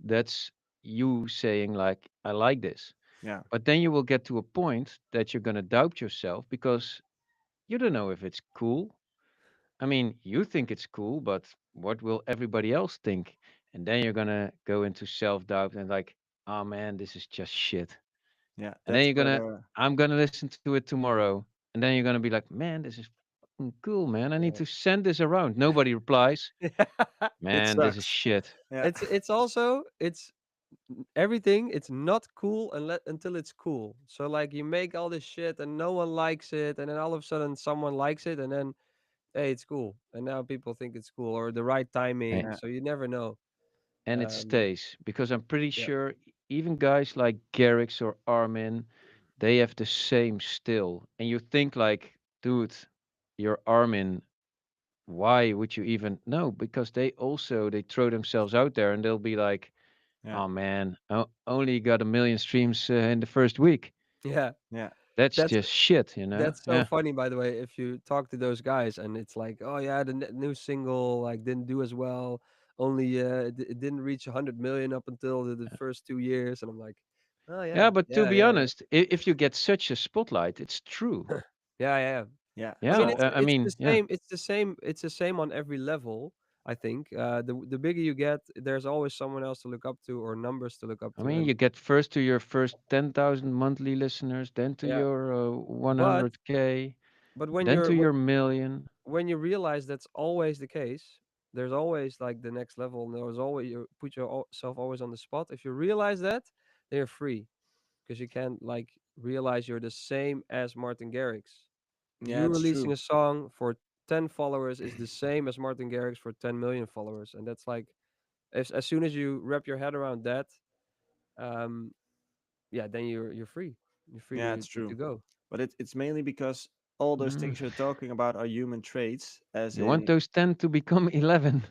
Speaker 2: That's you saying like, I like this.
Speaker 1: Yeah,
Speaker 2: But then you will get to a point that you're gonna doubt yourself because you don't know if it's cool. I mean, you think it's cool, but what will everybody else think? And then you're gonna go into self-doubt and like, oh man, this is just shit.
Speaker 1: yeah,
Speaker 2: And then
Speaker 1: that's
Speaker 2: you're
Speaker 1: where
Speaker 2: gonna,
Speaker 1: the
Speaker 2: I'm gonna listen to it tomorrow. And then you're gonna be like, man, this is fucking cool, man. I need
Speaker 3: Yeah.
Speaker 2: to send this around. Nobody replies.
Speaker 1: it
Speaker 2: Man, this is
Speaker 1: sucks.
Speaker 2: shit.
Speaker 1: Yeah,
Speaker 3: It's also it's everything. It's not cool until it's cool. So like you make all this shit and no one likes it, and then all of a sudden someone likes it, and then hey, it's cool, and now people think it's cool or the right
Speaker 2: Eh,
Speaker 3: timing.
Speaker 1: yeah,
Speaker 3: So you never know.
Speaker 2: And it
Speaker 3: Um,
Speaker 2: stays because I'm pretty
Speaker 3: yeah,
Speaker 2: sure even guys like Garrix or Armin, they have the same still. And you think like, dude, you're Armin. Why would you even no? Because they throw themselves out there and they'll be like,
Speaker 1: yeah,
Speaker 2: oh man, I only got a million streams in the first week.
Speaker 3: yeah.
Speaker 1: yeah,
Speaker 2: That's
Speaker 3: That's
Speaker 2: just shit, you know?
Speaker 3: that's so
Speaker 2: Yeah.
Speaker 3: funny, by the way. If you talk to those guys, and it's like, oh yeah, the new single like didn't do as well. Only it didn't reach 100 million up until the first 2 years, and I'm like, oh
Speaker 2: Yeah,
Speaker 3: yeah,
Speaker 2: but to
Speaker 3: yeah,
Speaker 2: be
Speaker 3: yeah, yeah,
Speaker 2: honest, if you get such a spotlight, it's true.
Speaker 3: yeah, yeah.
Speaker 1: yeah.
Speaker 3: I
Speaker 2: Yeah,
Speaker 3: mean,
Speaker 1: So
Speaker 2: I mean, yeah.
Speaker 3: it's the same on every level. I think the bigger you get, there's always someone else to look up to or numbers to look up
Speaker 2: I
Speaker 3: to,
Speaker 2: mean,
Speaker 3: and
Speaker 2: you get first to your first 10,000 monthly listeners, then to
Speaker 3: yeah.
Speaker 2: your
Speaker 3: But
Speaker 2: 100K,
Speaker 3: but
Speaker 2: then to your million.
Speaker 3: when you realize that's always the case, there's always like the next level, and there's always you put yourself always on the spot. If you realize that, then you're free because you can't like realize you're the same as Martin Garrix.
Speaker 1: yeah,
Speaker 3: You
Speaker 1: it's
Speaker 3: releasing
Speaker 1: true.
Speaker 3: a song for 10 followers is the same as Martin Garrix for 10 million followers, and that's like as soon as you wrap your head around that, um, yeah, then you're free. You're free
Speaker 1: Yeah, it's
Speaker 3: to
Speaker 1: true.
Speaker 3: go.
Speaker 1: But it's mainly because all those
Speaker 2: Mm.
Speaker 1: things you're talking about are human traits, as
Speaker 2: You want
Speaker 1: in,
Speaker 2: those 10 to become 11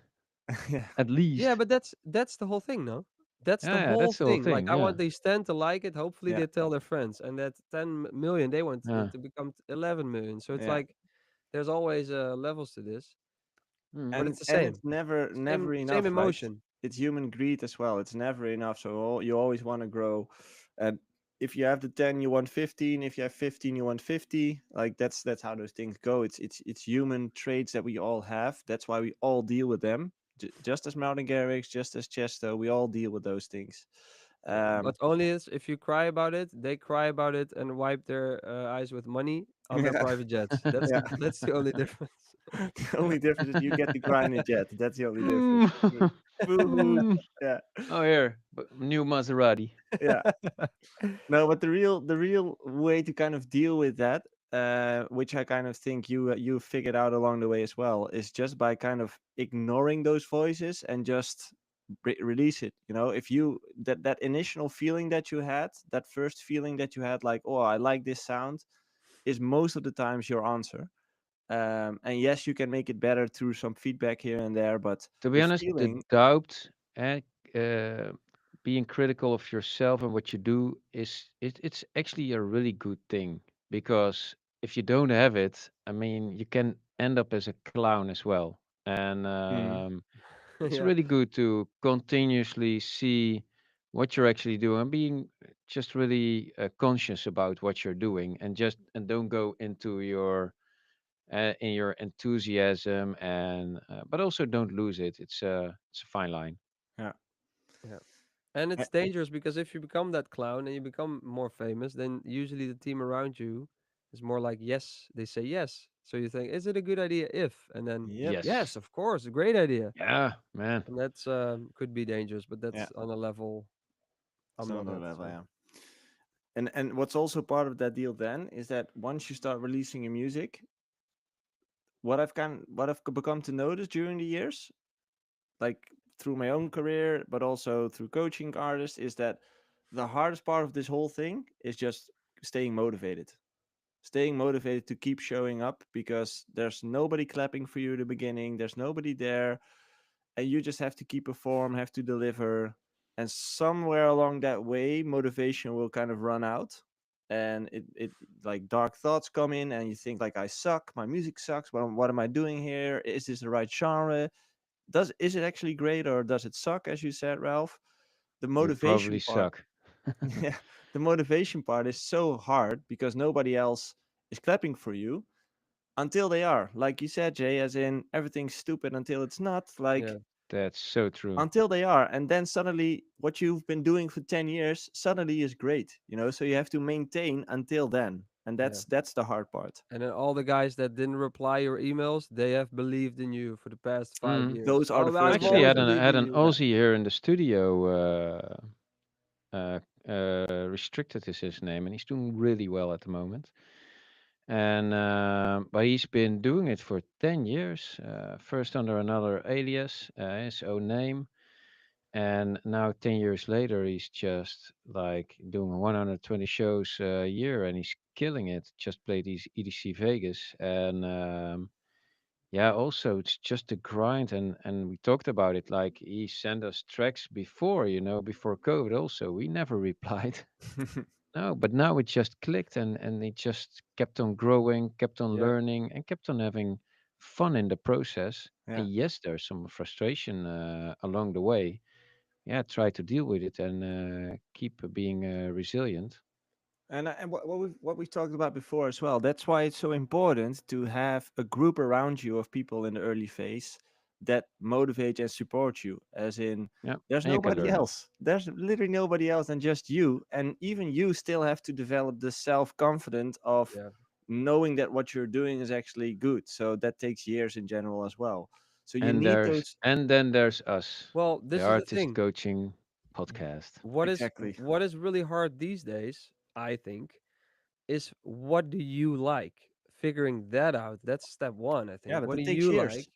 Speaker 1: yeah,
Speaker 2: at
Speaker 3: Yeah,
Speaker 2: least.
Speaker 3: but that's the whole thing, no? That's the
Speaker 2: Yeah, yeah,
Speaker 3: whole
Speaker 2: that's the whole
Speaker 3: thing. Like,
Speaker 2: thing.
Speaker 3: I
Speaker 2: Yeah,
Speaker 3: want these 10 to like it. Hopefully,
Speaker 1: Yeah.
Speaker 3: they tell their friends, and that 10 million, they want
Speaker 2: yeah.
Speaker 3: it to become 11 million. So it's
Speaker 1: Yeah.
Speaker 3: like there's always levels to this,
Speaker 2: Mm.
Speaker 3: but it's the
Speaker 1: And it's
Speaker 3: same,
Speaker 1: never
Speaker 3: same
Speaker 1: enough, right?
Speaker 3: emotion.
Speaker 1: It's human greed as well. It's never enough. So you always want to grow. And if you have the 10, you want 15. If you have 15, you want 50. Like that's how those things go. It's human traits that we all have. That's why we all deal with them. Just as Mountain Garrix, just as Chesto, we all deal with those things.
Speaker 3: But only is if you cry about it, they cry about it and wipe their eyes with money on their
Speaker 1: Yeah,
Speaker 3: private jets. That's
Speaker 1: yeah.
Speaker 3: that's the only difference.
Speaker 1: The only difference is you get the grind jet. That's the only difference.
Speaker 2: Mm.
Speaker 1: Boo.
Speaker 2: Mm.
Speaker 1: Yeah,
Speaker 2: Oh, here, new Maserati.
Speaker 1: yeah. No, but the real way to kind of deal with that, which I kind of think you figured out along the way as well, is just by kind of ignoring those voices and just release it. If you that initial feeling that you had, that first feeling that you had, like, oh, I like this sound, is most of the times your answer. And yes, you can make it better through some feedback here and there, but
Speaker 2: To be
Speaker 1: the
Speaker 2: honest, the
Speaker 1: feeling,
Speaker 2: doubt and being critical of yourself and what you do it's actually a really good thing, because if you don't have it, I mean, you can end up as a clown as well. And
Speaker 1: mm,
Speaker 2: it's
Speaker 3: Yeah,
Speaker 2: really good to continuously see what you're actually doing and being just really conscious about what you're doing, and just and don't go into your in your enthusiasm, and but also don't lose it. It's a fine line.
Speaker 1: yeah,
Speaker 3: yeah. And
Speaker 1: eh,
Speaker 3: it's dangerous because if you become that clown and you become more famous, then usually the team around you is more like, yes, they say yes. So you think, is it a good idea if? And then,
Speaker 1: yep,
Speaker 3: yes,
Speaker 2: Yes.
Speaker 3: of course, a great idea.
Speaker 2: Yeah, man.
Speaker 3: And that's could be dangerous, but
Speaker 1: yeah.
Speaker 3: that's on a level
Speaker 1: It's
Speaker 3: I'm
Speaker 1: on
Speaker 3: not
Speaker 1: another
Speaker 3: at.
Speaker 1: level,
Speaker 3: So
Speaker 1: yeah. And what's also part of that deal then is that once you start releasing your music, what I've become to notice during the years, like through my own career, but also through coaching artists, is that the hardest part of this whole thing is just staying motivated. Staying motivated to keep showing up, because there's nobody clapping for you at the beginning. There's nobody there, and you just have to keep perform, have to deliver, and somewhere along that way, motivation will kind of run out, and it like dark thoughts come in, and you think like, I suck, my music sucks. What am I doing here? Is this the right genre? Is it actually great, or does it suck, as you said, Ralph? The
Speaker 2: You probably
Speaker 1: motivation part,
Speaker 2: suck.
Speaker 1: yeah, the motivation part is so hard because nobody else is clapping for you until they are. Like you said, Jay, as in everything's stupid until it's not.
Speaker 3: yeah,
Speaker 1: Like
Speaker 2: That's so true.
Speaker 1: until they are, and then suddenly what you've been doing for 10 years suddenly is great. So you have to maintain until then, and
Speaker 3: yeah.
Speaker 1: that's the hard part.
Speaker 3: And then all the guys that didn't reply your emails, they have believed in you for the past five
Speaker 2: Mm.
Speaker 3: years.
Speaker 1: Those are the
Speaker 3: Oh,
Speaker 2: I
Speaker 1: first
Speaker 3: I've
Speaker 2: actually
Speaker 1: ones.
Speaker 3: always
Speaker 2: had
Speaker 3: believed in
Speaker 2: an
Speaker 3: you.
Speaker 1: Yeah.
Speaker 2: Aussie here in the studio. Restricted is his name, and he's doing really well at the moment. And but he's been doing it for 10 years. First under another alias, his own name, and now 10 years later, he's just like doing 120 shows a year, and he's killing it. Just played these EDC Vegas, and yeah, also it's just a grind, and we talked about it. Like, he sent us tracks before, before COVID. Also, we never replied. No, but now it just clicked, and it just kept on growing, kept on
Speaker 3: Yeah,
Speaker 2: learning, and kept on having fun in the process.
Speaker 1: Yeah.
Speaker 2: And yes, there's some frustration along the way. Yeah, try to deal with it, and keep being resilient.
Speaker 1: And what we've talked about before as well. That's why it's so important to have a group around you of people in the early phase that motivate and support you. As in,
Speaker 2: Yeah,
Speaker 1: there's
Speaker 2: and you can
Speaker 1: nobody
Speaker 2: learn.
Speaker 1: else. There's literally nobody else than just you. And even you still have to develop the self confidence of
Speaker 3: yeah.
Speaker 1: knowing that what you're doing is actually good. So that takes years in general as well. So you
Speaker 2: And
Speaker 1: need
Speaker 2: there's
Speaker 1: those.
Speaker 2: and then there's us,
Speaker 3: Well,
Speaker 2: the
Speaker 3: this is the
Speaker 2: artist
Speaker 3: thing.
Speaker 2: coaching podcast.
Speaker 1: Exactly.
Speaker 3: What is really hard these days, I think, is what do you like? Figuring that out. That's step one, I
Speaker 1: Yeah,
Speaker 3: think.
Speaker 1: but
Speaker 3: What do
Speaker 1: that takes
Speaker 3: you like?
Speaker 1: years.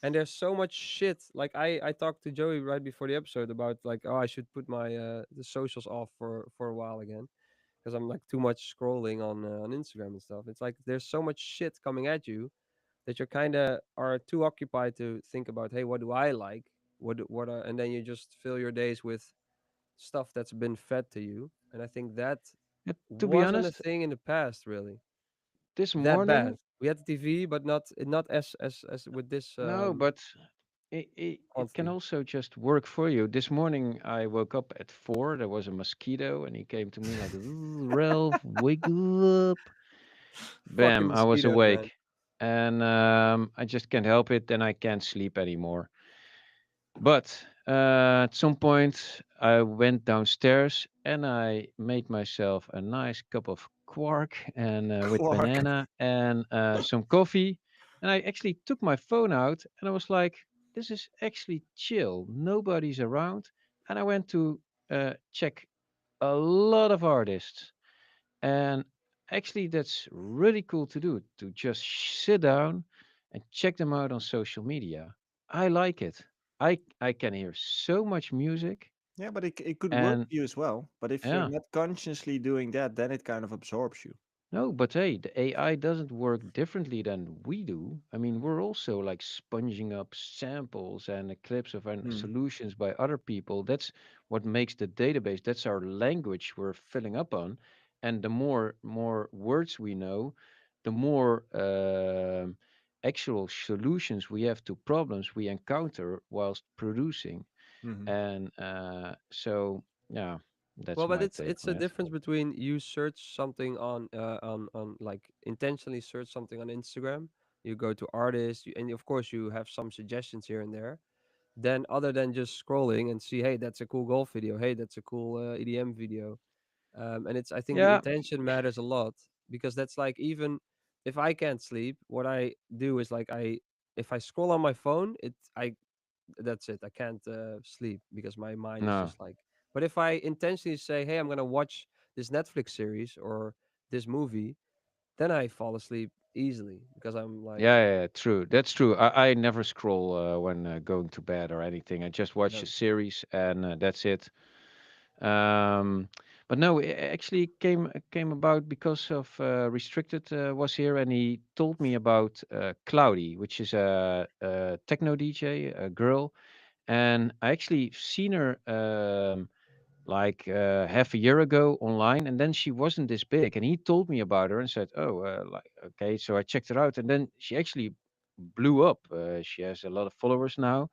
Speaker 3: And there's so much shit. Like I talked to Joey right before the episode about like, oh, I should put my the socials off for a while again because I'm like too much scrolling on Instagram and stuff. It's like there's so much shit coming at you that you're kind of are too occupied to think about, hey, what do I like? What are, and then you just fill your days with stuff that's been fed to you, and I think that
Speaker 2: Yeah, to be
Speaker 3: wasn't a
Speaker 2: honest,
Speaker 3: thing in the past really
Speaker 2: this
Speaker 3: that bad.
Speaker 2: morning,
Speaker 3: We had the TV, but not as with this
Speaker 2: no, but it can
Speaker 3: quantity.
Speaker 2: also just work for you. This morning I woke up at 4. There was a mosquito, and he came to me like, "Ooh, Ralph, wake up!"
Speaker 3: Fucking
Speaker 2: Bam, I was
Speaker 3: mosquitoes, man.
Speaker 2: awake, and I just can't help it. Then I can't sleep anymore. But at some point, I went downstairs and I made myself a nice cup of quark and with
Speaker 1: Quark.
Speaker 2: banana and some coffee. And I actually took my phone out and I was like, "This is actually chill. Nobody's around." And I went to check a lot of artists. And actually, that's really cool to do, to just sit down and check them out on social media. I like it. I can hear so much music,
Speaker 1: Yeah, but it could work
Speaker 2: and
Speaker 1: for you as well. But if you're
Speaker 2: yeah.
Speaker 1: not consciously doing that, then it kind of absorbs you.
Speaker 2: No, but hey, the AI doesn't work differently than we do. I mean, we're also like sponging up samples and clips of
Speaker 1: Hmm.
Speaker 2: solutions by other people. That's what makes the database. That's our language we're filling up on. And the more words we know, the more actual solutions we have to problems we encounter whilst producing.
Speaker 1: Hmm.
Speaker 2: And so, yeah, that's
Speaker 3: Well, but
Speaker 2: my
Speaker 3: it's
Speaker 2: take
Speaker 3: it's
Speaker 2: on
Speaker 3: a
Speaker 2: it.
Speaker 3: difference between you search something on like intentionally search something on Instagram. You go to artists, and of course you have some suggestions here and there. Then other than just scrolling and see, hey, that's a cool golf video. Hey, that's a cool EDM video. And it's I think the
Speaker 2: Yeah,
Speaker 3: intention matters a lot because that's like even if I can't sleep, what I do is like I if I scroll on my phone, I that's it. I can't sleep because my mind is
Speaker 2: no.
Speaker 3: just like. But if I intentionally say, "Hey, I'm gonna watch this Netflix series or this movie," then I fall asleep easily because I'm like,
Speaker 2: Yeah, true. That's true. I never scroll when going to bed or anything. I just watch a
Speaker 3: no,
Speaker 2: series and that's it. Um, but no, it actually came about because of Restricted was here and he told me about Cloudy, which is a techno DJ, a girl, and I actually seen her. Like half a year ago online, and then she wasn't this big. And he told me about her and said, "Oh, like okay." So I checked her out, and then she actually blew up. She has a lot of followers now,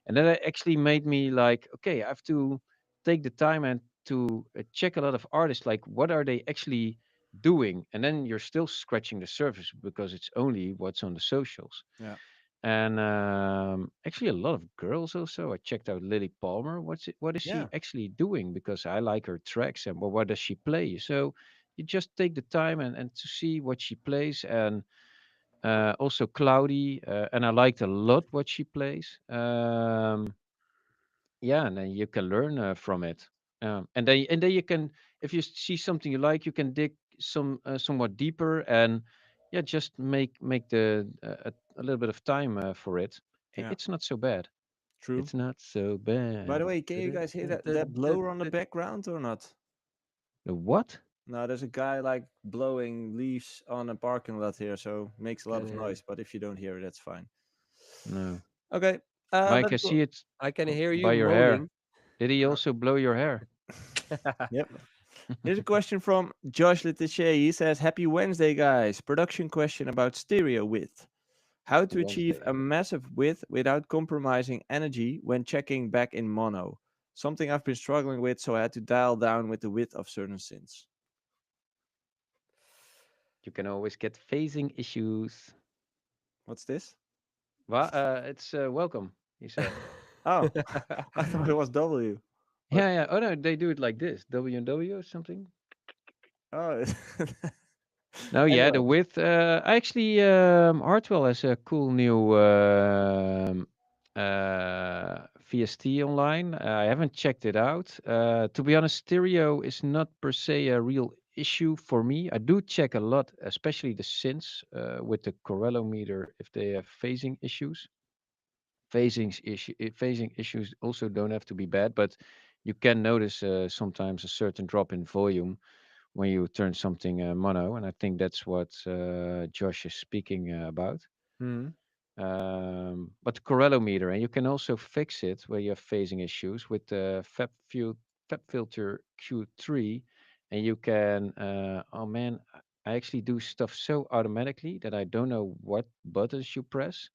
Speaker 2: and that actually made me like, okay, I have to take the time and to check a lot of artists, like what are they actually doing, and then you're still scratching the surface because it's only what's on the socials.
Speaker 1: Yeah.
Speaker 2: And actually, a lot of girls also. I checked out Lily Palmer. What is she
Speaker 1: Yeah.
Speaker 2: actually doing? Because I like her tracks and what does she play? So you just take the time and to see what she plays and also Cloudy. And I liked a lot what she plays. Yeah, and then you can learn from it. And then you can, if you see something you like, you can dig somewhat deeper and yeah, just make a little bit of time for it.
Speaker 1: Yeah.
Speaker 2: It's not so bad.
Speaker 1: True.
Speaker 2: It's not so
Speaker 1: By
Speaker 2: bad.
Speaker 1: the way, can you guys hear that blower on the background or not?
Speaker 2: The what?
Speaker 1: No, there's a guy like blowing leaves on a parking lot here, so makes a lot
Speaker 3: can
Speaker 1: of
Speaker 3: hear.
Speaker 1: noise. But if you don't hear it, that's fine.
Speaker 2: No,
Speaker 1: Okay.
Speaker 2: Mike,
Speaker 1: Let's
Speaker 2: I
Speaker 1: go.
Speaker 2: see it
Speaker 3: I can hear you
Speaker 2: by your hair.
Speaker 3: moaning.
Speaker 2: Did he also blow your hair?
Speaker 1: Yep. Here's a question from Josh Letitia. He says, "Happy Wednesday, guys. Production question about stereo width. How
Speaker 2: Happy
Speaker 1: to achieve
Speaker 2: Wednesday.
Speaker 1: a massive width without compromising energy when checking back in mono. Something I've been struggling with, so I had to dial down with the width of certain synths."
Speaker 2: You can always get phasing issues.
Speaker 1: What's this?
Speaker 2: Well, it's welcome, he said.
Speaker 1: Oh, I thought it was W. What?
Speaker 2: Yeah, yeah. Oh no, they do it like this. W and W or something.
Speaker 1: Oh,
Speaker 2: No, yeah, the
Speaker 1: anyway.
Speaker 2: width. Actually, Hartwell has a cool new VST online. I haven't checked it out. To be honest, stereo is not per se a real issue for me. I do check a lot, especially the synths with the corellometer if they have phasing issues. Phasing issues also don't have to be bad, but you can notice sometimes a certain drop in volume when you turn something mono, and I think that's what Josh is speaking about.
Speaker 1: Hmm.
Speaker 2: But the corellometer, and you can also fix it where you have phasing issues with the FabView FabFilter Q3, and you can. Oh man, I actually do stuff so automatically that I don't know what buttons you press.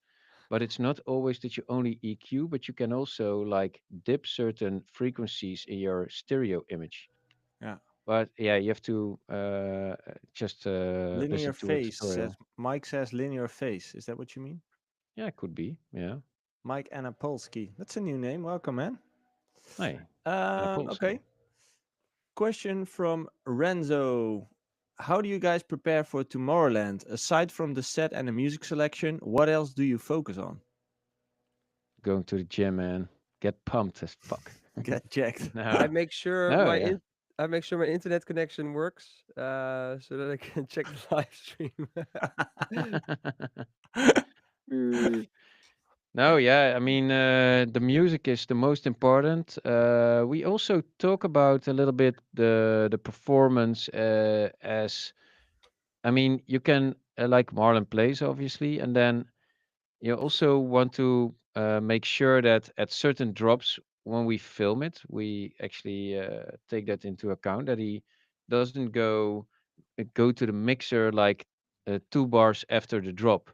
Speaker 2: But it's not always that you only EQ, but you can also like dip certain frequencies in your stereo image.
Speaker 1: Yeah.
Speaker 2: But yeah, you have to just
Speaker 1: Linear
Speaker 2: listen to a
Speaker 1: phase says
Speaker 2: tutorial.
Speaker 1: Mike says linear phase. Is that what you mean?
Speaker 2: Yeah, it could be. Yeah.
Speaker 1: Mike Anapolsky. That's a new name. Welcome, man.
Speaker 2: Hey, and a
Speaker 1: Okay.
Speaker 2: Polsky.
Speaker 1: Question from Renzo. How do you guys prepare for Tomorrowland? Aside from the set and the music selection, what else do you focus on?
Speaker 2: Going to the gym, man. Get pumped as fuck.
Speaker 1: Get jacked.
Speaker 3: I
Speaker 2: No.
Speaker 3: make sure
Speaker 2: No,
Speaker 3: my
Speaker 2: yeah.
Speaker 3: I make sure my internet connection works, so that I can check the live stream.
Speaker 2: Mm. No, yeah, I mean, the music is the most important. We also talk about a little bit the performance as I mean, you can like Marlon plays obviously, and then you also want to make sure that at certain drops when we film it, we actually take that into account that he doesn't go to the mixer like 2 bars after the drop.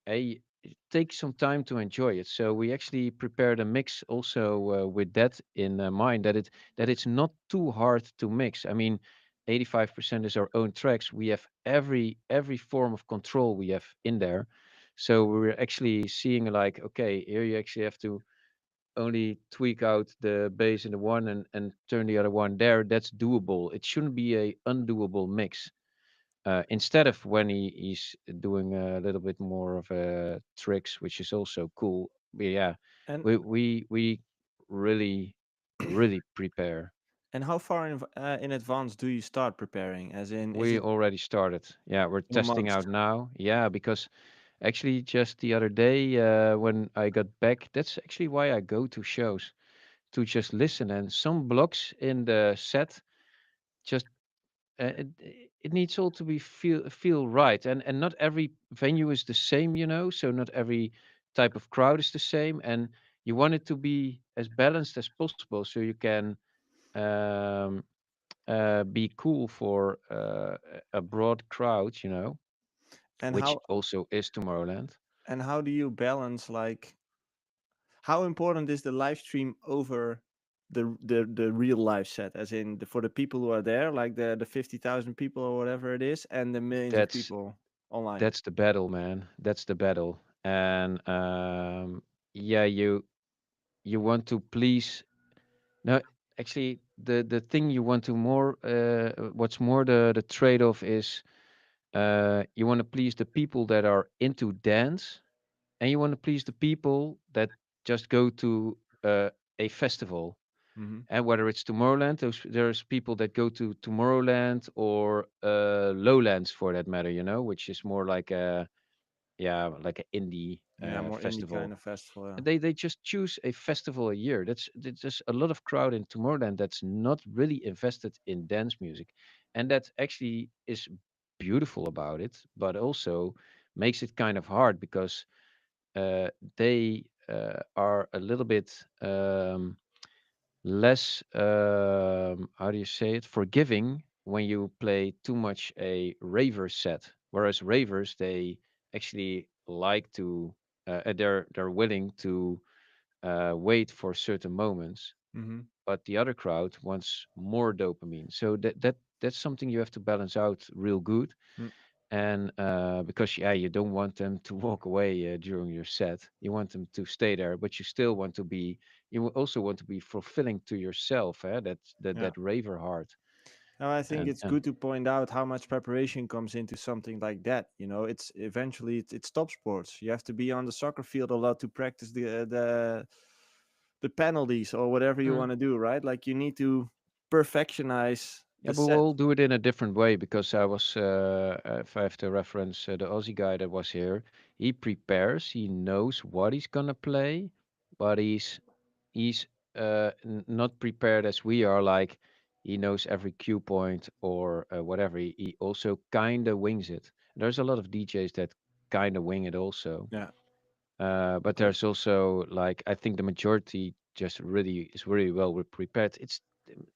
Speaker 2: It takes some time to enjoy it. So we actually prepared a mix also with that in mind that it's not too hard to mix. I mean, 85% is our own tracks. We have every form of control we have in there. So we're actually seeing like, okay, here you actually have to only tweak out the bass in the one and turn the other one there. That's doable. It shouldn't be a undoable mix instead of when he's doing a little bit more of tricks, which is also cool. But yeah,
Speaker 1: and
Speaker 2: we really prepare.
Speaker 1: and how far in advance do you start preparing? As in, is
Speaker 2: We
Speaker 1: it
Speaker 2: already started. Yeah, we're
Speaker 1: 2 months?
Speaker 2: testing out now. Yeah, because actually just the other day when I got back, that's actually why I go to shows to just listen. And some blocks in the set just it needs all to be feel right, and not every venue is the same, so not every type of crowd is the same, and you want it to be as balanced as possible so you can um, be cool for a broad crowd,
Speaker 1: And
Speaker 2: which
Speaker 1: how
Speaker 2: also is Tomorrowland.
Speaker 1: and how do you balance, like, how important is the live stream over the real live set? As in, for the people who are there, like the 50,000 people or whatever it is, and the millions of
Speaker 2: that's
Speaker 1: people online.
Speaker 2: that's the battle, man. That's the battle. And yeah, you want to please. No, actually, the thing you want to more, what's more the trade-off is, you want to please the people that are into dance, and you want to please the people that just go to a festival.
Speaker 1: Hmm.
Speaker 2: And whether it's Tomorrowland, there's people that go to Tomorrowland or Lowlands for that matter, which is more like a like an indie
Speaker 1: Yeah, more indie kind
Speaker 2: festival.
Speaker 1: of festival. Yeah.
Speaker 2: And they just choose a festival a year. That's just a lot of crowd in Tomorrowland that's not really invested in dance music, and that actually is beautiful about it, but also makes it kind of hard because uh, they are a little bit less how do you say it, forgiving when you play too much a raver set, whereas ravers they actually like to they're willing to wait for certain moments,
Speaker 1: Hmm.
Speaker 2: but the other crowd wants more dopamine. So that's something you have to balance out real good. And because yeah, you don't want them to walk away during your set. You want them to stay there, but you still want to be. Also want to be fulfilling to yourself.
Speaker 1: Yeah.
Speaker 2: That raver heart.
Speaker 1: Now, I think it's
Speaker 2: And
Speaker 1: good to point out how much preparation comes into something like that. It's eventually it's top sports. You have to be on the soccer field a lot to practice the penalties or whatever you
Speaker 2: mm,
Speaker 1: want to do, right? Like, you need to perfectionize
Speaker 2: yeah,
Speaker 1: the
Speaker 2: but
Speaker 1: set.
Speaker 2: we'll do it in a different way because I was, if I have to reference the Aussie guy that was here, he prepares. He knows what he's gonna play, but he's not prepared as we are. Like he knows every cue point or whatever. He also kind of wings it. There's a lot of DJs that kind of wing it also.
Speaker 1: Yeah.
Speaker 2: But
Speaker 1: Yeah.
Speaker 2: there's also like I think the majority just really is really well prepared.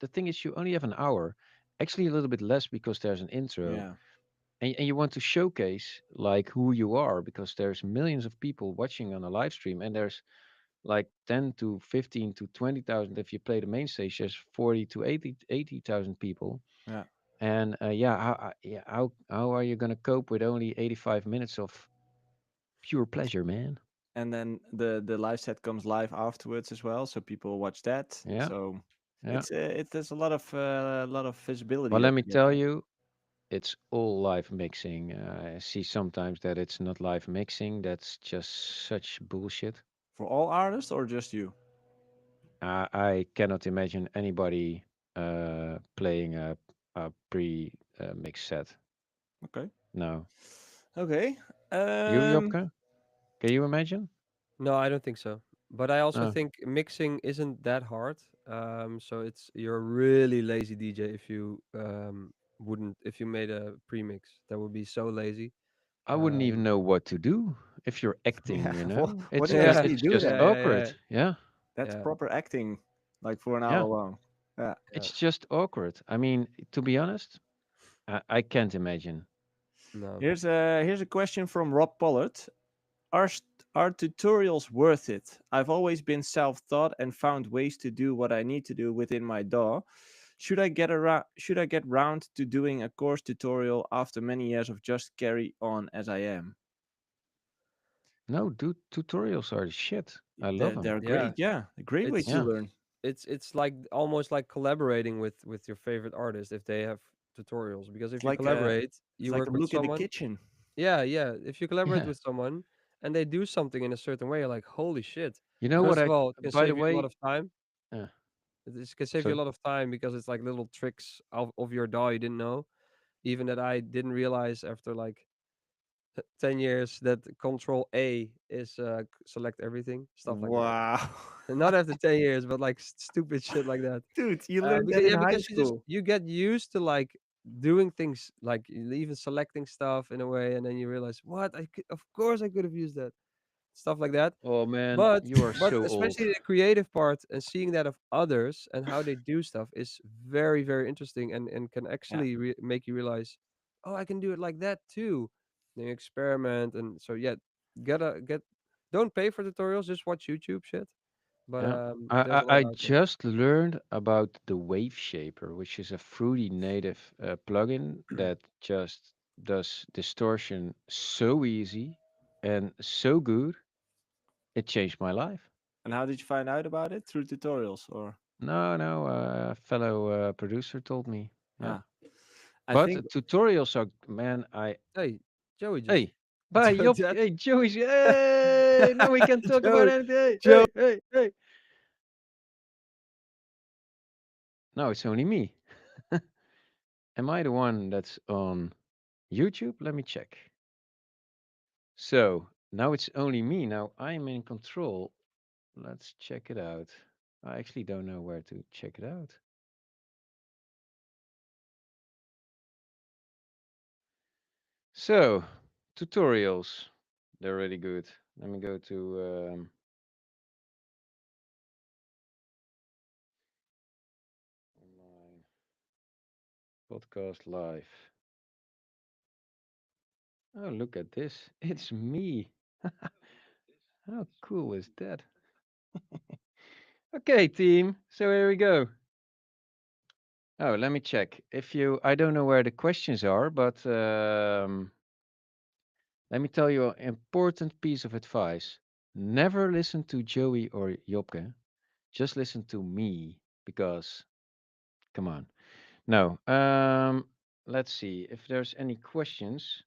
Speaker 2: the thing is, you only have an hour, actually a little bit less because there's an intro,
Speaker 1: Yeah.
Speaker 2: and you want to showcase like who you are because there's millions of people watching on a live stream, and there's like 10 to 15 to 20,000 if you play the main stage. There's 40 to 80,000 people,
Speaker 1: Yeah.
Speaker 2: and yeah, how are you gonna cope with only 85 minutes of pure pleasure, man?
Speaker 1: And then the live set comes live afterwards as well, so people watch that.
Speaker 2: Yeah,
Speaker 1: So
Speaker 2: yeah.
Speaker 1: there's a lot of visibility
Speaker 2: But let
Speaker 1: that
Speaker 2: me
Speaker 1: you get
Speaker 2: tell
Speaker 1: there.
Speaker 2: you, it's all live mixing. I see sometimes that it's not live mixing. That's just such bullshit.
Speaker 1: For all artists or just you?
Speaker 2: I cannot imagine anybody playing a pre mix set.
Speaker 1: Okay.
Speaker 2: No.
Speaker 1: Okay.
Speaker 2: You,
Speaker 1: Um.
Speaker 2: Jopke? Can you imagine?
Speaker 3: No, I don't think so. But I also
Speaker 2: No.
Speaker 3: think mixing isn't that hard. So you're a really lazy DJ if you wouldn't if you made a premix. That would be so lazy.
Speaker 2: I wouldn't even
Speaker 3: Um,
Speaker 2: know what to do if you're acting,
Speaker 1: Yeah.
Speaker 2: you
Speaker 1: What
Speaker 2: know?
Speaker 1: what
Speaker 2: It's
Speaker 1: do you
Speaker 3: yeah,
Speaker 1: actually
Speaker 2: it's
Speaker 1: do
Speaker 2: just
Speaker 3: yeah,
Speaker 1: then?
Speaker 3: yeah,
Speaker 2: awkward.
Speaker 3: yeah,
Speaker 2: Yeah.
Speaker 1: That's
Speaker 3: yeah,
Speaker 1: proper acting, like for an hour
Speaker 2: Yeah.
Speaker 1: long. Yeah.
Speaker 3: yeah.
Speaker 2: It's just awkward. I mean, to be honest, I can't imagine.
Speaker 3: No.
Speaker 1: Here's a question from Rob Pollard. Are are tutorials worth it? I've always been self-taught and found ways to do what I need to do within my DAW. Should I get round to doing a course tutorial after many years of just carry on as I am?
Speaker 2: No, dude, tutorials are the shit. I love them.
Speaker 1: They're
Speaker 3: Yeah.
Speaker 1: great. Yeah, a great way
Speaker 3: It's
Speaker 1: to
Speaker 2: Yeah.
Speaker 1: learn.
Speaker 3: it's like almost like collaborating with your favorite artist if they have tutorials, because
Speaker 1: It's
Speaker 3: if you
Speaker 1: like
Speaker 3: collaborate,
Speaker 1: it's
Speaker 3: you
Speaker 1: like
Speaker 3: work
Speaker 1: a
Speaker 3: with
Speaker 1: look in the
Speaker 3: someone.
Speaker 1: kitchen.
Speaker 3: Yeah, yeah. If you collaborate
Speaker 2: Yeah.
Speaker 3: with someone and they do something in a certain way, you're like, holy shit.
Speaker 2: You know what
Speaker 3: First of
Speaker 2: I,
Speaker 3: all, it can
Speaker 2: by the
Speaker 3: save you a lot
Speaker 2: way,
Speaker 3: of time.
Speaker 2: uh,
Speaker 3: It can save you a
Speaker 2: sorry.
Speaker 3: lot of time because it's like little tricks of your DAW you didn't know. Even that I didn't realize after like 10 years that Control A is select everything, stuff like that.
Speaker 1: Wow.
Speaker 3: And not after 10 years, but like stupid shit like that.
Speaker 1: Dude, you learned that
Speaker 3: Because
Speaker 1: in
Speaker 3: yeah,
Speaker 1: high
Speaker 3: because you just
Speaker 1: school.
Speaker 3: you get used to like doing things like even selecting stuff in a way, and then you realize, what, of course I could have used that, stuff like that.
Speaker 2: Oh man,
Speaker 3: But
Speaker 2: you are so old.
Speaker 3: especially the creative part and seeing that of others and how they do stuff is very very interesting, and can
Speaker 1: Yeah.
Speaker 3: actually make you realize, oh, I can do it like that too. Then you experiment, and so yeah, get don't pay for tutorials, just watch YouTube shit. But
Speaker 2: Yeah.
Speaker 3: there's a lot
Speaker 2: I
Speaker 3: out there.
Speaker 2: just learned about the Wave Shaper, which is a Fruity native plugin that just does distortion so easy and so good. It changed my life.
Speaker 1: And how did you find out about it? Through tutorials or
Speaker 2: No, no, a fellow producer told me. Yeah.
Speaker 1: ah. I
Speaker 2: But
Speaker 1: think
Speaker 2: tutorials are, man,
Speaker 3: Hey, Joey just
Speaker 2: hey, bye, Job,
Speaker 3: that.
Speaker 2: hey, Joey's, hey, now we can talk about
Speaker 3: Joey,
Speaker 2: anything. Hey,
Speaker 3: Joey.
Speaker 2: hey, hey, hey. No, it's only me. Am I the one that's on YouTube? Let me check. So now it's only me. Now I'm in control. Let's check it out. I actually don't know where to check it out. So tutorials, they're really good. Let me go to online podcast live. Oh, look at this. It's me. How cool is that? Okay, team. So here we go. Oh, let me check. If you, I don't know where the questions are, but let me tell you an important piece of advice. Never listen to Joey or Jopke. Just listen to me because, come on. No. Let's see if there's any questions.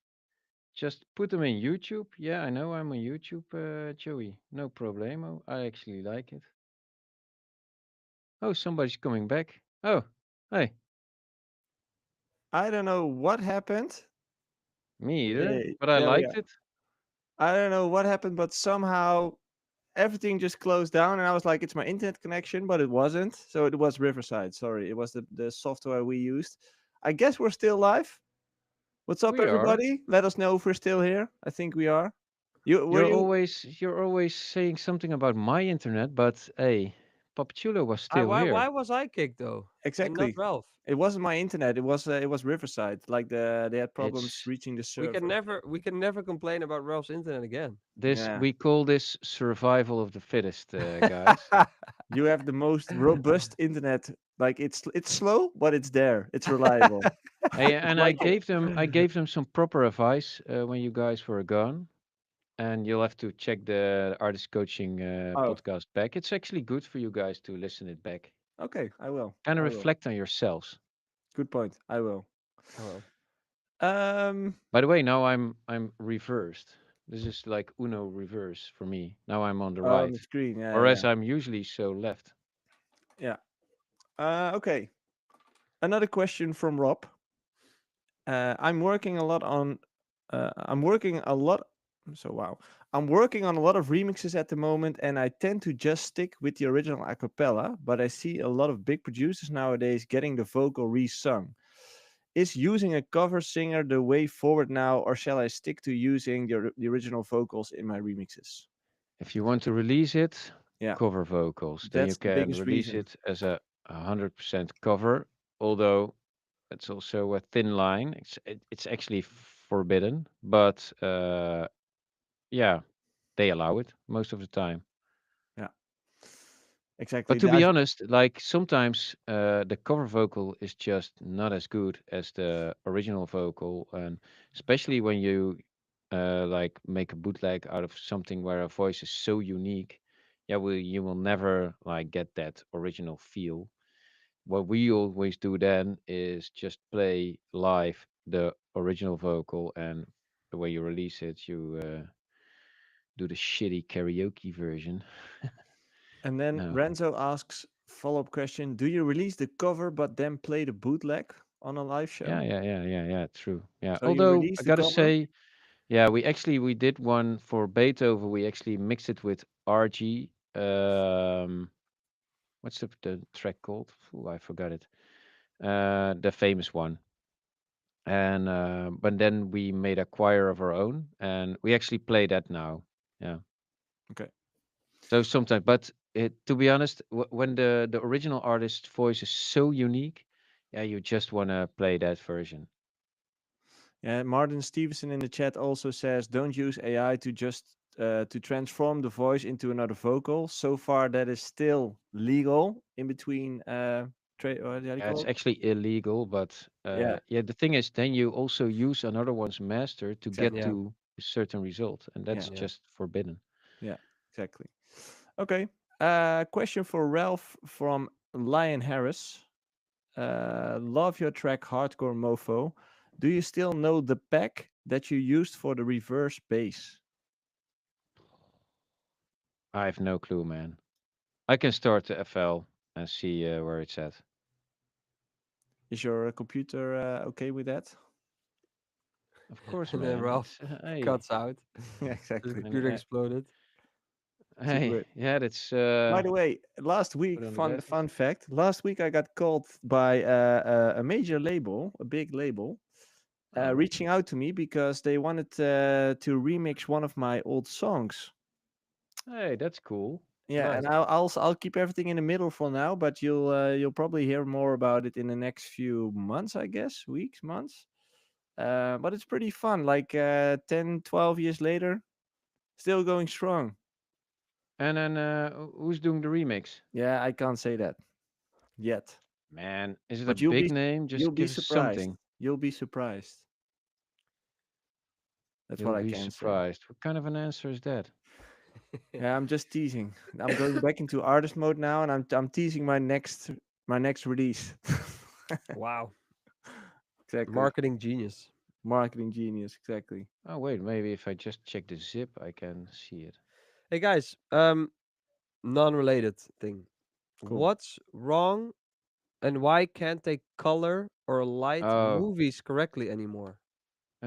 Speaker 2: Just put them in YouTube. Yeah, I know I'm on YouTube, Joey. No problemo. I actually like it. Oh, somebody's coming back. Oh, hey,
Speaker 1: I don't know what happened.
Speaker 2: me either, but I
Speaker 1: There we go.
Speaker 2: liked it.
Speaker 1: I don't know what happened, but somehow everything just closed down, and I was like, "It's my internet connection," but it wasn't. So it was Riverside. Sorry, it was the software we used. I guess we're still live. What's up,
Speaker 2: We are.
Speaker 1: everybody? Let us know if we're still here. I think we are. You were you?
Speaker 2: You're always saying something about my internet, but hey, Papachulo was
Speaker 3: I
Speaker 2: still
Speaker 3: why
Speaker 2: here.
Speaker 3: was I kicked though, and not
Speaker 1: Exactly.
Speaker 3: Ralph?
Speaker 1: It wasn't my internet. It was Riverside. Like they had problems
Speaker 2: It's
Speaker 1: reaching the
Speaker 3: We can
Speaker 1: server.
Speaker 3: never complain about Ralph's internet again.
Speaker 2: this.
Speaker 1: Yeah.
Speaker 2: We call this survival of the fittest, guys.
Speaker 1: You have the most robust internet. Like it's slow, but it's there. It's reliable.
Speaker 2: Hey,
Speaker 1: It's
Speaker 2: and
Speaker 1: like it.
Speaker 2: I gave them some proper advice when you guys were gone. And you'll have to check the artist coaching
Speaker 1: Oh,
Speaker 2: podcast back. It's actually good for you guys to listen it back.
Speaker 1: okay. I will.
Speaker 2: Kind of
Speaker 1: I will.
Speaker 2: reflect on yourselves.
Speaker 1: Good point. I will.
Speaker 3: Oh well.
Speaker 1: Um.
Speaker 2: By the way, now I'm reversed. This is like Uno reverse for me. Now I'm on the
Speaker 1: On
Speaker 2: right,
Speaker 1: the screen. Yeah. Yeah.
Speaker 2: whereas I'm usually so left.
Speaker 1: Yeah. Okay. Another question from Rob. I'm working a lot on. I'm working a lot. So wow. I'm working on a lot of remixes at the moment, and I tend to just stick with the original a cappella. But I see a lot of big producers nowadays getting the vocal re-sung. Is using a cover singer the way forward now, or shall I stick to using the original vocals in my remixes?
Speaker 2: If you want to release it,
Speaker 1: Yeah,
Speaker 2: cover vocals. Then you
Speaker 1: that's the
Speaker 2: can
Speaker 1: biggest
Speaker 2: release
Speaker 1: reason.
Speaker 2: it as a 100% cover. Although it's also a thin line. It's actually forbidden, but yeah, they allow it most of the time.
Speaker 1: Yeah, exactly.
Speaker 2: But to be honest, like sometimes the cover vocal is just not as good as the original vocal, and especially when you like make a bootleg out of something where a voice is so unique, yeah, you will never like get that original feel. What we always do then is just play live the original vocal, and the way you release it, you do the shitty karaoke version.
Speaker 1: And then
Speaker 2: No.
Speaker 1: Renzo asks follow-up question: do you release the cover but then play the bootleg on a live
Speaker 2: Yeah,
Speaker 1: show?
Speaker 2: yeah, yeah, yeah, yeah. True. Yeah.
Speaker 1: So you
Speaker 2: Although
Speaker 1: release
Speaker 2: I
Speaker 1: the
Speaker 2: gotta
Speaker 1: cover?
Speaker 2: say, yeah, we did one for Beethoven. We actually mixed it with RG. What's the track called? Ooh, I forgot it. The famous one. And but then we made a choir of our own, and we actually play that now. Yeah.
Speaker 1: Okay.
Speaker 2: So sometimes, but to be honest, when the original artist's voice is so unique, yeah, you just wanna play that version.
Speaker 1: Yeah, Martin Stevenson in the chat also says, don't use AI to transform the voice into another vocal. So far, that is still legal in between. How do you
Speaker 2: Yeah,
Speaker 1: call
Speaker 2: it's
Speaker 1: it?
Speaker 2: actually illegal, but
Speaker 1: Yeah,
Speaker 2: yeah, the thing is, then you also use another one's master to get
Speaker 1: exactly.
Speaker 3: Yeah.
Speaker 2: to a certain result, and that's
Speaker 1: Yeah,
Speaker 3: Yeah.
Speaker 2: just forbidden.
Speaker 1: yeah, exactly. Okay. Question for Ralph from Lion Harris. Love your track Hardcore Mofo. Do you still know the pack that you used for the reverse bass?
Speaker 2: I have no clue, man. I can start the FL and see where it's at.
Speaker 1: Is your computer okay with that?
Speaker 2: Of course,
Speaker 3: And then
Speaker 2: man.
Speaker 3: Ralph
Speaker 2: It's hey,
Speaker 3: cuts out.
Speaker 1: Yeah,
Speaker 3: The
Speaker 1: exactly.
Speaker 2: and,
Speaker 3: computer exploded.
Speaker 2: hey,
Speaker 1: Super.
Speaker 2: yeah, that's
Speaker 1: By the way, last
Speaker 2: put
Speaker 1: week,
Speaker 2: on the
Speaker 1: fun
Speaker 2: batteries.
Speaker 1: fact. Last week I got called by a major label, a big label,
Speaker 2: Oh,
Speaker 1: reaching out to me because they wanted to remix one of my old songs.
Speaker 2: hey, that's cool.
Speaker 1: Yeah, and
Speaker 3: Nice.
Speaker 1: I'll keep everything in the middle for now, but you'll probably hear more about it in the next few months, I guess, weeks, months. But it's pretty fun. Like 10, 12 years later, still going strong.
Speaker 2: And then who's doing the remix?
Speaker 1: Yeah, I can't say that yet,
Speaker 2: Man, is it a
Speaker 1: but
Speaker 2: big name?
Speaker 1: you'll
Speaker 2: Just
Speaker 1: be
Speaker 2: give us
Speaker 1: surprised.
Speaker 2: something.
Speaker 1: You'll be surprised. That's what
Speaker 2: You'll
Speaker 1: I
Speaker 2: be
Speaker 1: can say.
Speaker 2: surprised. What kind of an answer is that?
Speaker 1: Yeah, I'm just teasing. I'm going back into artist mode now, and I'm teasing my next release.
Speaker 3: Wow.
Speaker 1: Exactly.
Speaker 3: Marketing genius.
Speaker 1: Marketing genius. Exactly.
Speaker 2: Oh wait, maybe if I just check the zip, I can see it.
Speaker 3: Hey guys, non-related thing.
Speaker 1: Cool.
Speaker 3: What's wrong and why can't they color or light
Speaker 2: Oh,
Speaker 3: movies correctly anymore?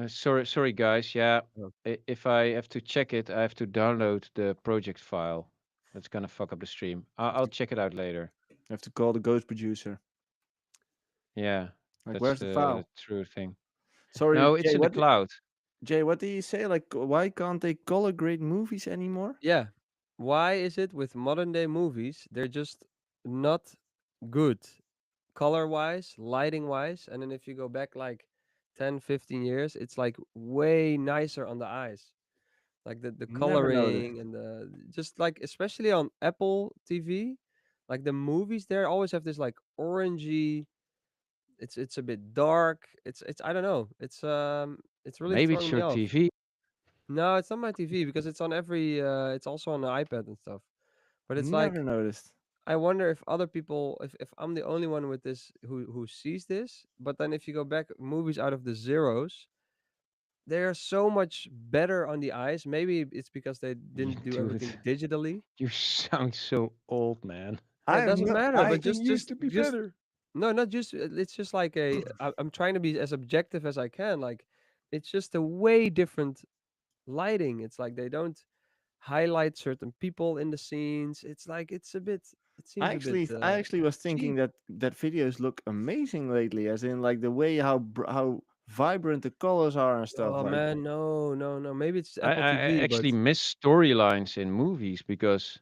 Speaker 2: sorry guys. Yeah,
Speaker 3: Oh.
Speaker 2: if I have to check it, I have to download the project file. That's gonna fuck up the stream. I'll check it out later.
Speaker 1: I have to call the ghost producer.
Speaker 2: Yeah,
Speaker 1: Like,
Speaker 2: that's
Speaker 1: where's the
Speaker 2: the
Speaker 1: file?
Speaker 2: true thing.
Speaker 1: Sorry,
Speaker 2: No, it's in the cloud.
Speaker 1: Jay, what did you say? Like, why can't they color grade movies anymore?
Speaker 3: Yeah. Why is it with modern day movies they're just not good color wise, lighting wise. And then if you go back like 10, 15 years, it's like way nicer on the eyes. Like the
Speaker 1: Never noticed.
Speaker 3: coloring and the just like especially on Apple TV, like the movies there always have this like orangey. It's a bit dark. It's I don't know. It's really
Speaker 2: Maybe it's
Speaker 3: throwing me
Speaker 2: your
Speaker 3: off.
Speaker 2: TV.
Speaker 3: No, it's on my TV because it's on every. It's also on the iPad and stuff. But it's
Speaker 1: Never
Speaker 3: like
Speaker 1: noticed.
Speaker 3: I wonder if other people, if I'm the only one with this who sees this. But then if you go back, movies out of the zeros, they are so much better on the eyes. Maybe it's because they
Speaker 2: You
Speaker 3: didn't do
Speaker 2: dude,
Speaker 3: everything digitally.
Speaker 2: you sound so old, man.
Speaker 3: Yeah,
Speaker 1: I
Speaker 3: it
Speaker 1: have
Speaker 3: doesn't
Speaker 1: no.
Speaker 3: matter.
Speaker 1: I
Speaker 3: But
Speaker 2: Everything used to be
Speaker 3: just
Speaker 2: better.
Speaker 3: no, not just. It's just like I'm trying to be as objective as I can. Like, it's just a way different lighting. It's like they don't highlight certain people in the scenes. It's like it's a bit. It seems a bit
Speaker 1: I actually was thinking
Speaker 3: cheap.
Speaker 1: that videos look amazing lately, as in like the way how vibrant the colors are and stuff.
Speaker 3: Oh
Speaker 1: Like,
Speaker 3: man, no, no, no. Maybe it's
Speaker 2: I,
Speaker 3: Apple
Speaker 2: I
Speaker 3: TV, but
Speaker 2: actually miss storylines in movies because,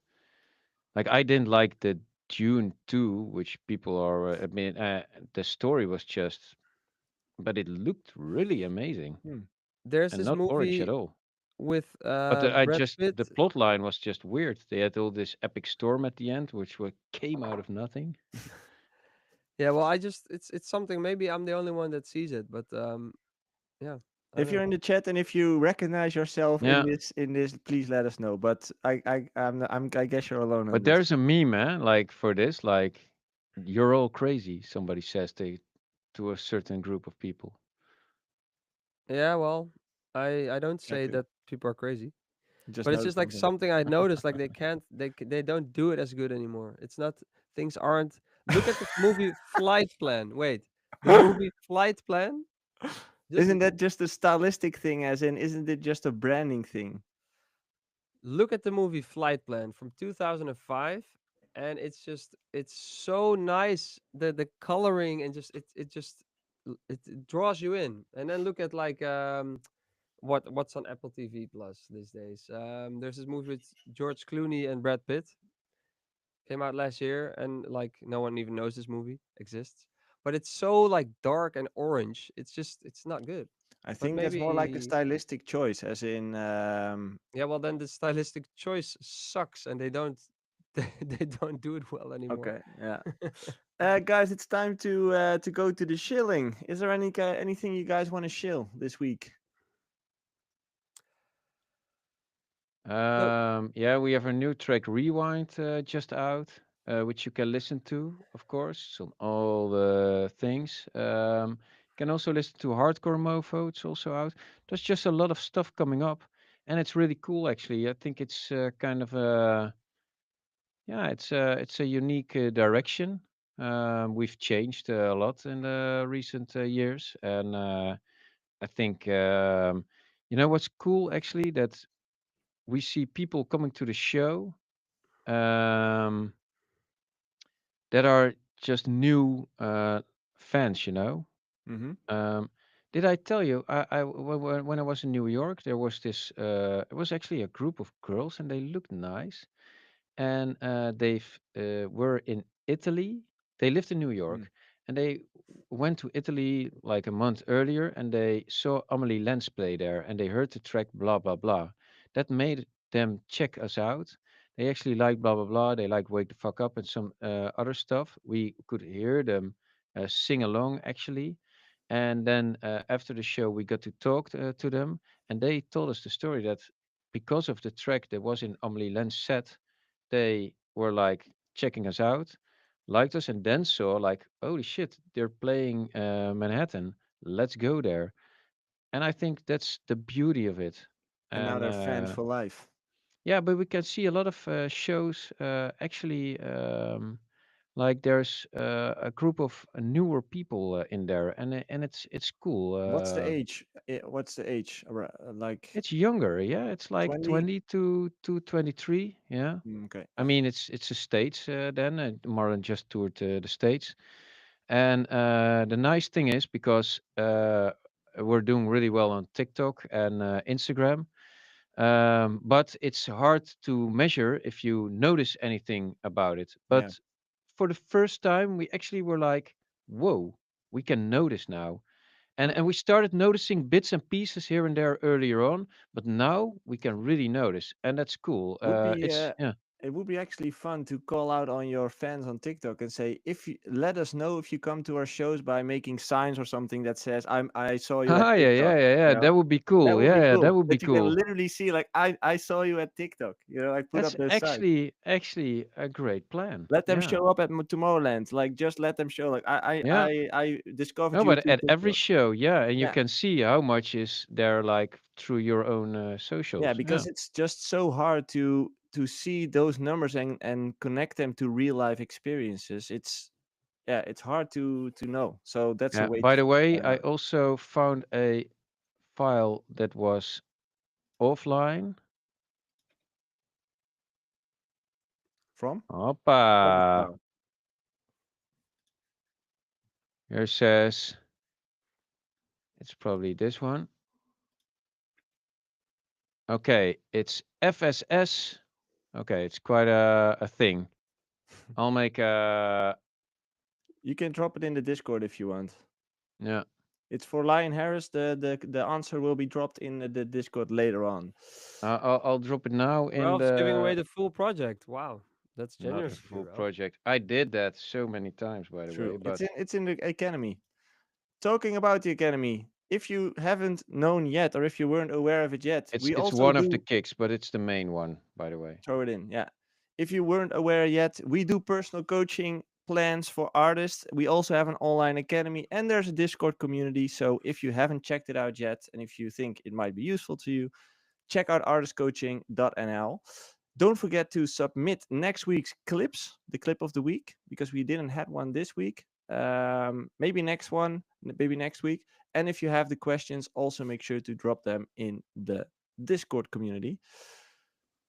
Speaker 2: like, I didn't like the Dune 2, which people are. I mean, the story was just, but it looked really amazing
Speaker 1: hmm.
Speaker 3: there's
Speaker 2: and
Speaker 3: this
Speaker 2: not orange at
Speaker 3: movie
Speaker 2: all.
Speaker 3: with
Speaker 2: But I
Speaker 3: Brad
Speaker 2: just
Speaker 3: Pitt.
Speaker 2: the plot line was just weird. They had all this epic storm at the end, which came out of nothing.
Speaker 3: Yeah, well, I just it's something. Maybe I'm the only one that sees it, but yeah, I don't
Speaker 1: If you're
Speaker 3: know.
Speaker 1: in the chat and if you recognize yourself
Speaker 2: Yeah,
Speaker 1: in this, please let us know. But I guess you're alone on
Speaker 2: but
Speaker 1: this.
Speaker 2: there's a meme, man. Like for this, like you're all crazy. Somebody says they to a certain group of people.
Speaker 3: Yeah, well, I don't say
Speaker 1: Exactly.
Speaker 3: that people are crazy,
Speaker 1: Just
Speaker 3: but it's
Speaker 1: noticed
Speaker 3: just like
Speaker 1: something.
Speaker 3: something I noticed. Like they can't, they don't do it as good anymore. It's not things aren't. Look at the movie Flight Plan. Wait, the movie Flight Plan. Just
Speaker 1: Isn't that just a stylistic thing? As in, isn't it just a branding thing?
Speaker 3: look at the movie Flight Plan from 2005, and it's so nice, the coloring, and just it just it draws you in. And then look at like what's on Apple TV Plus these days. There's this movie with George Clooney and Brad Pitt, came out last year, and like no one even knows this movie exists, but it's so like dark and orange. It's just it's not good.
Speaker 1: I
Speaker 3: But
Speaker 1: think that's more like a
Speaker 3: maybe,
Speaker 1: stylistic choice, as in,
Speaker 3: yeah, well then the stylistic choice sucks, and they don't they don't do it well anymore.
Speaker 1: okay, yeah. Guys, it's time to go to the shilling. Is there anything you guys want to shill this week?
Speaker 3: So
Speaker 2: Yeah, we have a new track Rewind just out, which you can listen to, of course, on all the things. You can also listen to Hardcore Mofo, it's also out. There's just a lot of stuff coming up, and it's really cool actually. I think it's kind of a yeah, it's a unique direction. We've changed a lot in the recent years, and I think you know what's cool actually that we see people coming to the show um, that are just new fans, you know.
Speaker 1: Mm-hmm.
Speaker 2: Um, did I tell you? When I was in New York, there was this. It was actually a group of girls, and they looked nice. And were in Italy. They lived in New
Speaker 1: Mm.
Speaker 2: York, and they went to Italy like a month earlier, and they saw Amelie Lenz play there, and they heard the track blah blah blah. That made them check us out. They actually liked blah blah blah. They liked Wake the Fuck Up and some other stuff. We could hear them sing along actually, and then after the show, we got to talk to them, and they told us the story that because of the track that was in Amelie Lenz set, they were like checking us out, liked us, and then saw like, holy shit, they're playing Manhattan. Let's go there. And I think that's the beauty of it.
Speaker 1: And now
Speaker 2: And
Speaker 1: they're fans for life.
Speaker 2: yeah, but we can see a lot of shows actually. Like there's a group of newer people in there, and it's cool.
Speaker 1: What's the age? What's the age? Like
Speaker 2: It's younger, yeah. It's like
Speaker 1: 20?
Speaker 2: 20 to 23, yeah.
Speaker 1: Okay.
Speaker 2: I mean, it's the States then. Marlon just toured the States. And the nice thing is because we're doing really well on TikTok and Instagram, but it's hard to measure if you notice anything about it.
Speaker 1: Yeah.
Speaker 2: But for the first time, we actually were like, whoa, we can notice now. And we started noticing bits and pieces here and there earlier on, but now we can really notice, and that's cool.
Speaker 1: Would be
Speaker 2: It's yeah.
Speaker 1: it would be actually fun to call out on your fans on TikTok and say, if you let us know if you come to our shows by making signs or something that says I saw you at
Speaker 2: Ah, yeah,
Speaker 1: TikTok.
Speaker 2: yeah, yeah,
Speaker 1: You
Speaker 2: yeah.
Speaker 1: know,
Speaker 2: That would be
Speaker 1: that
Speaker 2: cool.
Speaker 1: would
Speaker 2: Yeah,
Speaker 1: be
Speaker 2: yeah, that
Speaker 1: cool.
Speaker 2: would be
Speaker 1: That you can
Speaker 2: cool.
Speaker 1: literally see like I saw you at TikTok. You know, like put
Speaker 2: That's
Speaker 1: up those signs.
Speaker 2: actually a great plan.
Speaker 1: Let them
Speaker 2: Yeah,
Speaker 1: show up at Tomorrowland. Like just let them show. Like
Speaker 2: yeah.
Speaker 1: I discovered
Speaker 2: No,
Speaker 1: you
Speaker 2: but
Speaker 1: through
Speaker 2: at every
Speaker 1: TikTok.
Speaker 2: show, yeah, and you
Speaker 1: Yeah.
Speaker 2: can see how much is there like through your own
Speaker 1: Yeah,
Speaker 2: socials. Yeah,
Speaker 1: because it's just so hard to see those numbers and connect them to real life experiences. It's yeah, it's hard to know. So that's a
Speaker 2: yeah.
Speaker 1: way
Speaker 2: By
Speaker 1: to
Speaker 2: the way,
Speaker 1: find
Speaker 2: I
Speaker 1: out.
Speaker 2: also found a file that was offline.
Speaker 1: From what is
Speaker 2: Hoppa.
Speaker 1: file?
Speaker 2: Here says it's probably this one. Okay, it's FSS. Okay, it's quite a thing. I'll make a
Speaker 1: You can drop it in the Discord if you want.
Speaker 2: yeah.
Speaker 1: It's for Lion Harris. The answer will be dropped in the Discord later on.
Speaker 2: I'll drop it now in
Speaker 3: Ralph's giving away
Speaker 2: the
Speaker 3: the full project. Wow, that's
Speaker 2: not the
Speaker 3: generous of you,
Speaker 2: full
Speaker 3: Ralph.
Speaker 2: project. I did that so many times, by the
Speaker 1: True.
Speaker 2: way, but
Speaker 1: It's in the Academy. Talking about the Academy, if you haven't known yet or if you weren't aware of it yet, we
Speaker 2: it's
Speaker 1: also
Speaker 2: one of the
Speaker 1: do
Speaker 2: kicks, but it's the main one, by the way.
Speaker 1: throw it in. Yeah. If you weren't aware yet, we do personal coaching plans for artists. We also have an online academy and there's a Discord community. So if you haven't checked it out yet and if you think it might be useful to you, check out artistcoaching.nl. Don't forget to submit next week's clips, the clip of the week, because we didn't have one this week. Maybe next one, maybe next week. And if you have the questions, also make sure to drop them in the Discord community.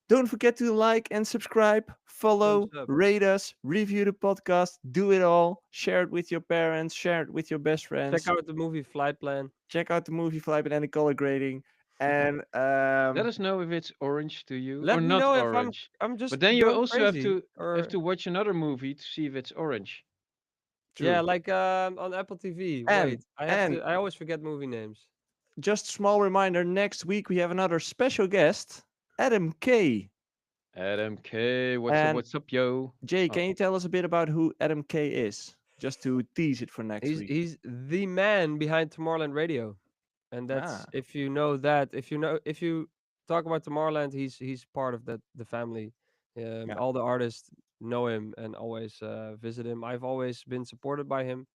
Speaker 1: Don't forget to like and subscribe,
Speaker 3: Thumbs
Speaker 1: follow,
Speaker 3: up.
Speaker 1: rate us, review the podcast, do it all. Share it with your parents, share it with your best friends.
Speaker 3: Check out the movie Flight Plan.
Speaker 1: Check out the movie Flight and the color grading. And
Speaker 2: Let us know if it's orange to you or
Speaker 3: Let me
Speaker 2: not
Speaker 3: know if
Speaker 2: orange.
Speaker 3: I'm just
Speaker 2: But then you
Speaker 3: going
Speaker 2: also
Speaker 3: crazy
Speaker 2: have
Speaker 3: or
Speaker 2: to watch another movie to see if it's orange.
Speaker 3: yeah,
Speaker 1: true.
Speaker 3: like on Apple TV.
Speaker 1: And
Speaker 3: Wait, I have
Speaker 1: and
Speaker 3: to. I always forget movie names.
Speaker 1: just small reminder, next week we have another special guest, Adam K.
Speaker 2: Adam K,
Speaker 1: And
Speaker 2: what's up, yo?
Speaker 1: Jay,
Speaker 2: Oh,
Speaker 1: can you tell us a bit about who Adam K is? Just to tease it for next week.
Speaker 3: He's the man behind Tomorrowland Radio, and that's
Speaker 1: Ah,
Speaker 3: if you know that. If you talk about Tomorrowland, he's part of that the family.
Speaker 1: yeah.
Speaker 3: All the artists know him and always visit him. I've always been supported by him.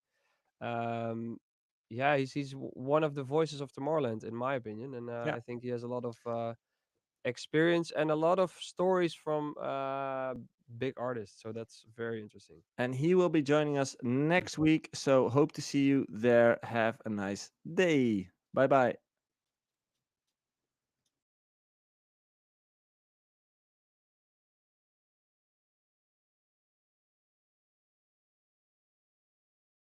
Speaker 3: Um, yeah, he's one of the voices of Tomorrowland in my opinion, and
Speaker 1: Yeah.
Speaker 3: I think he has a lot of experience and a lot of stories from big artists. So that's very interesting.
Speaker 1: And he will be joining us next week. So hope to see you there. Have a nice day. Bye bye.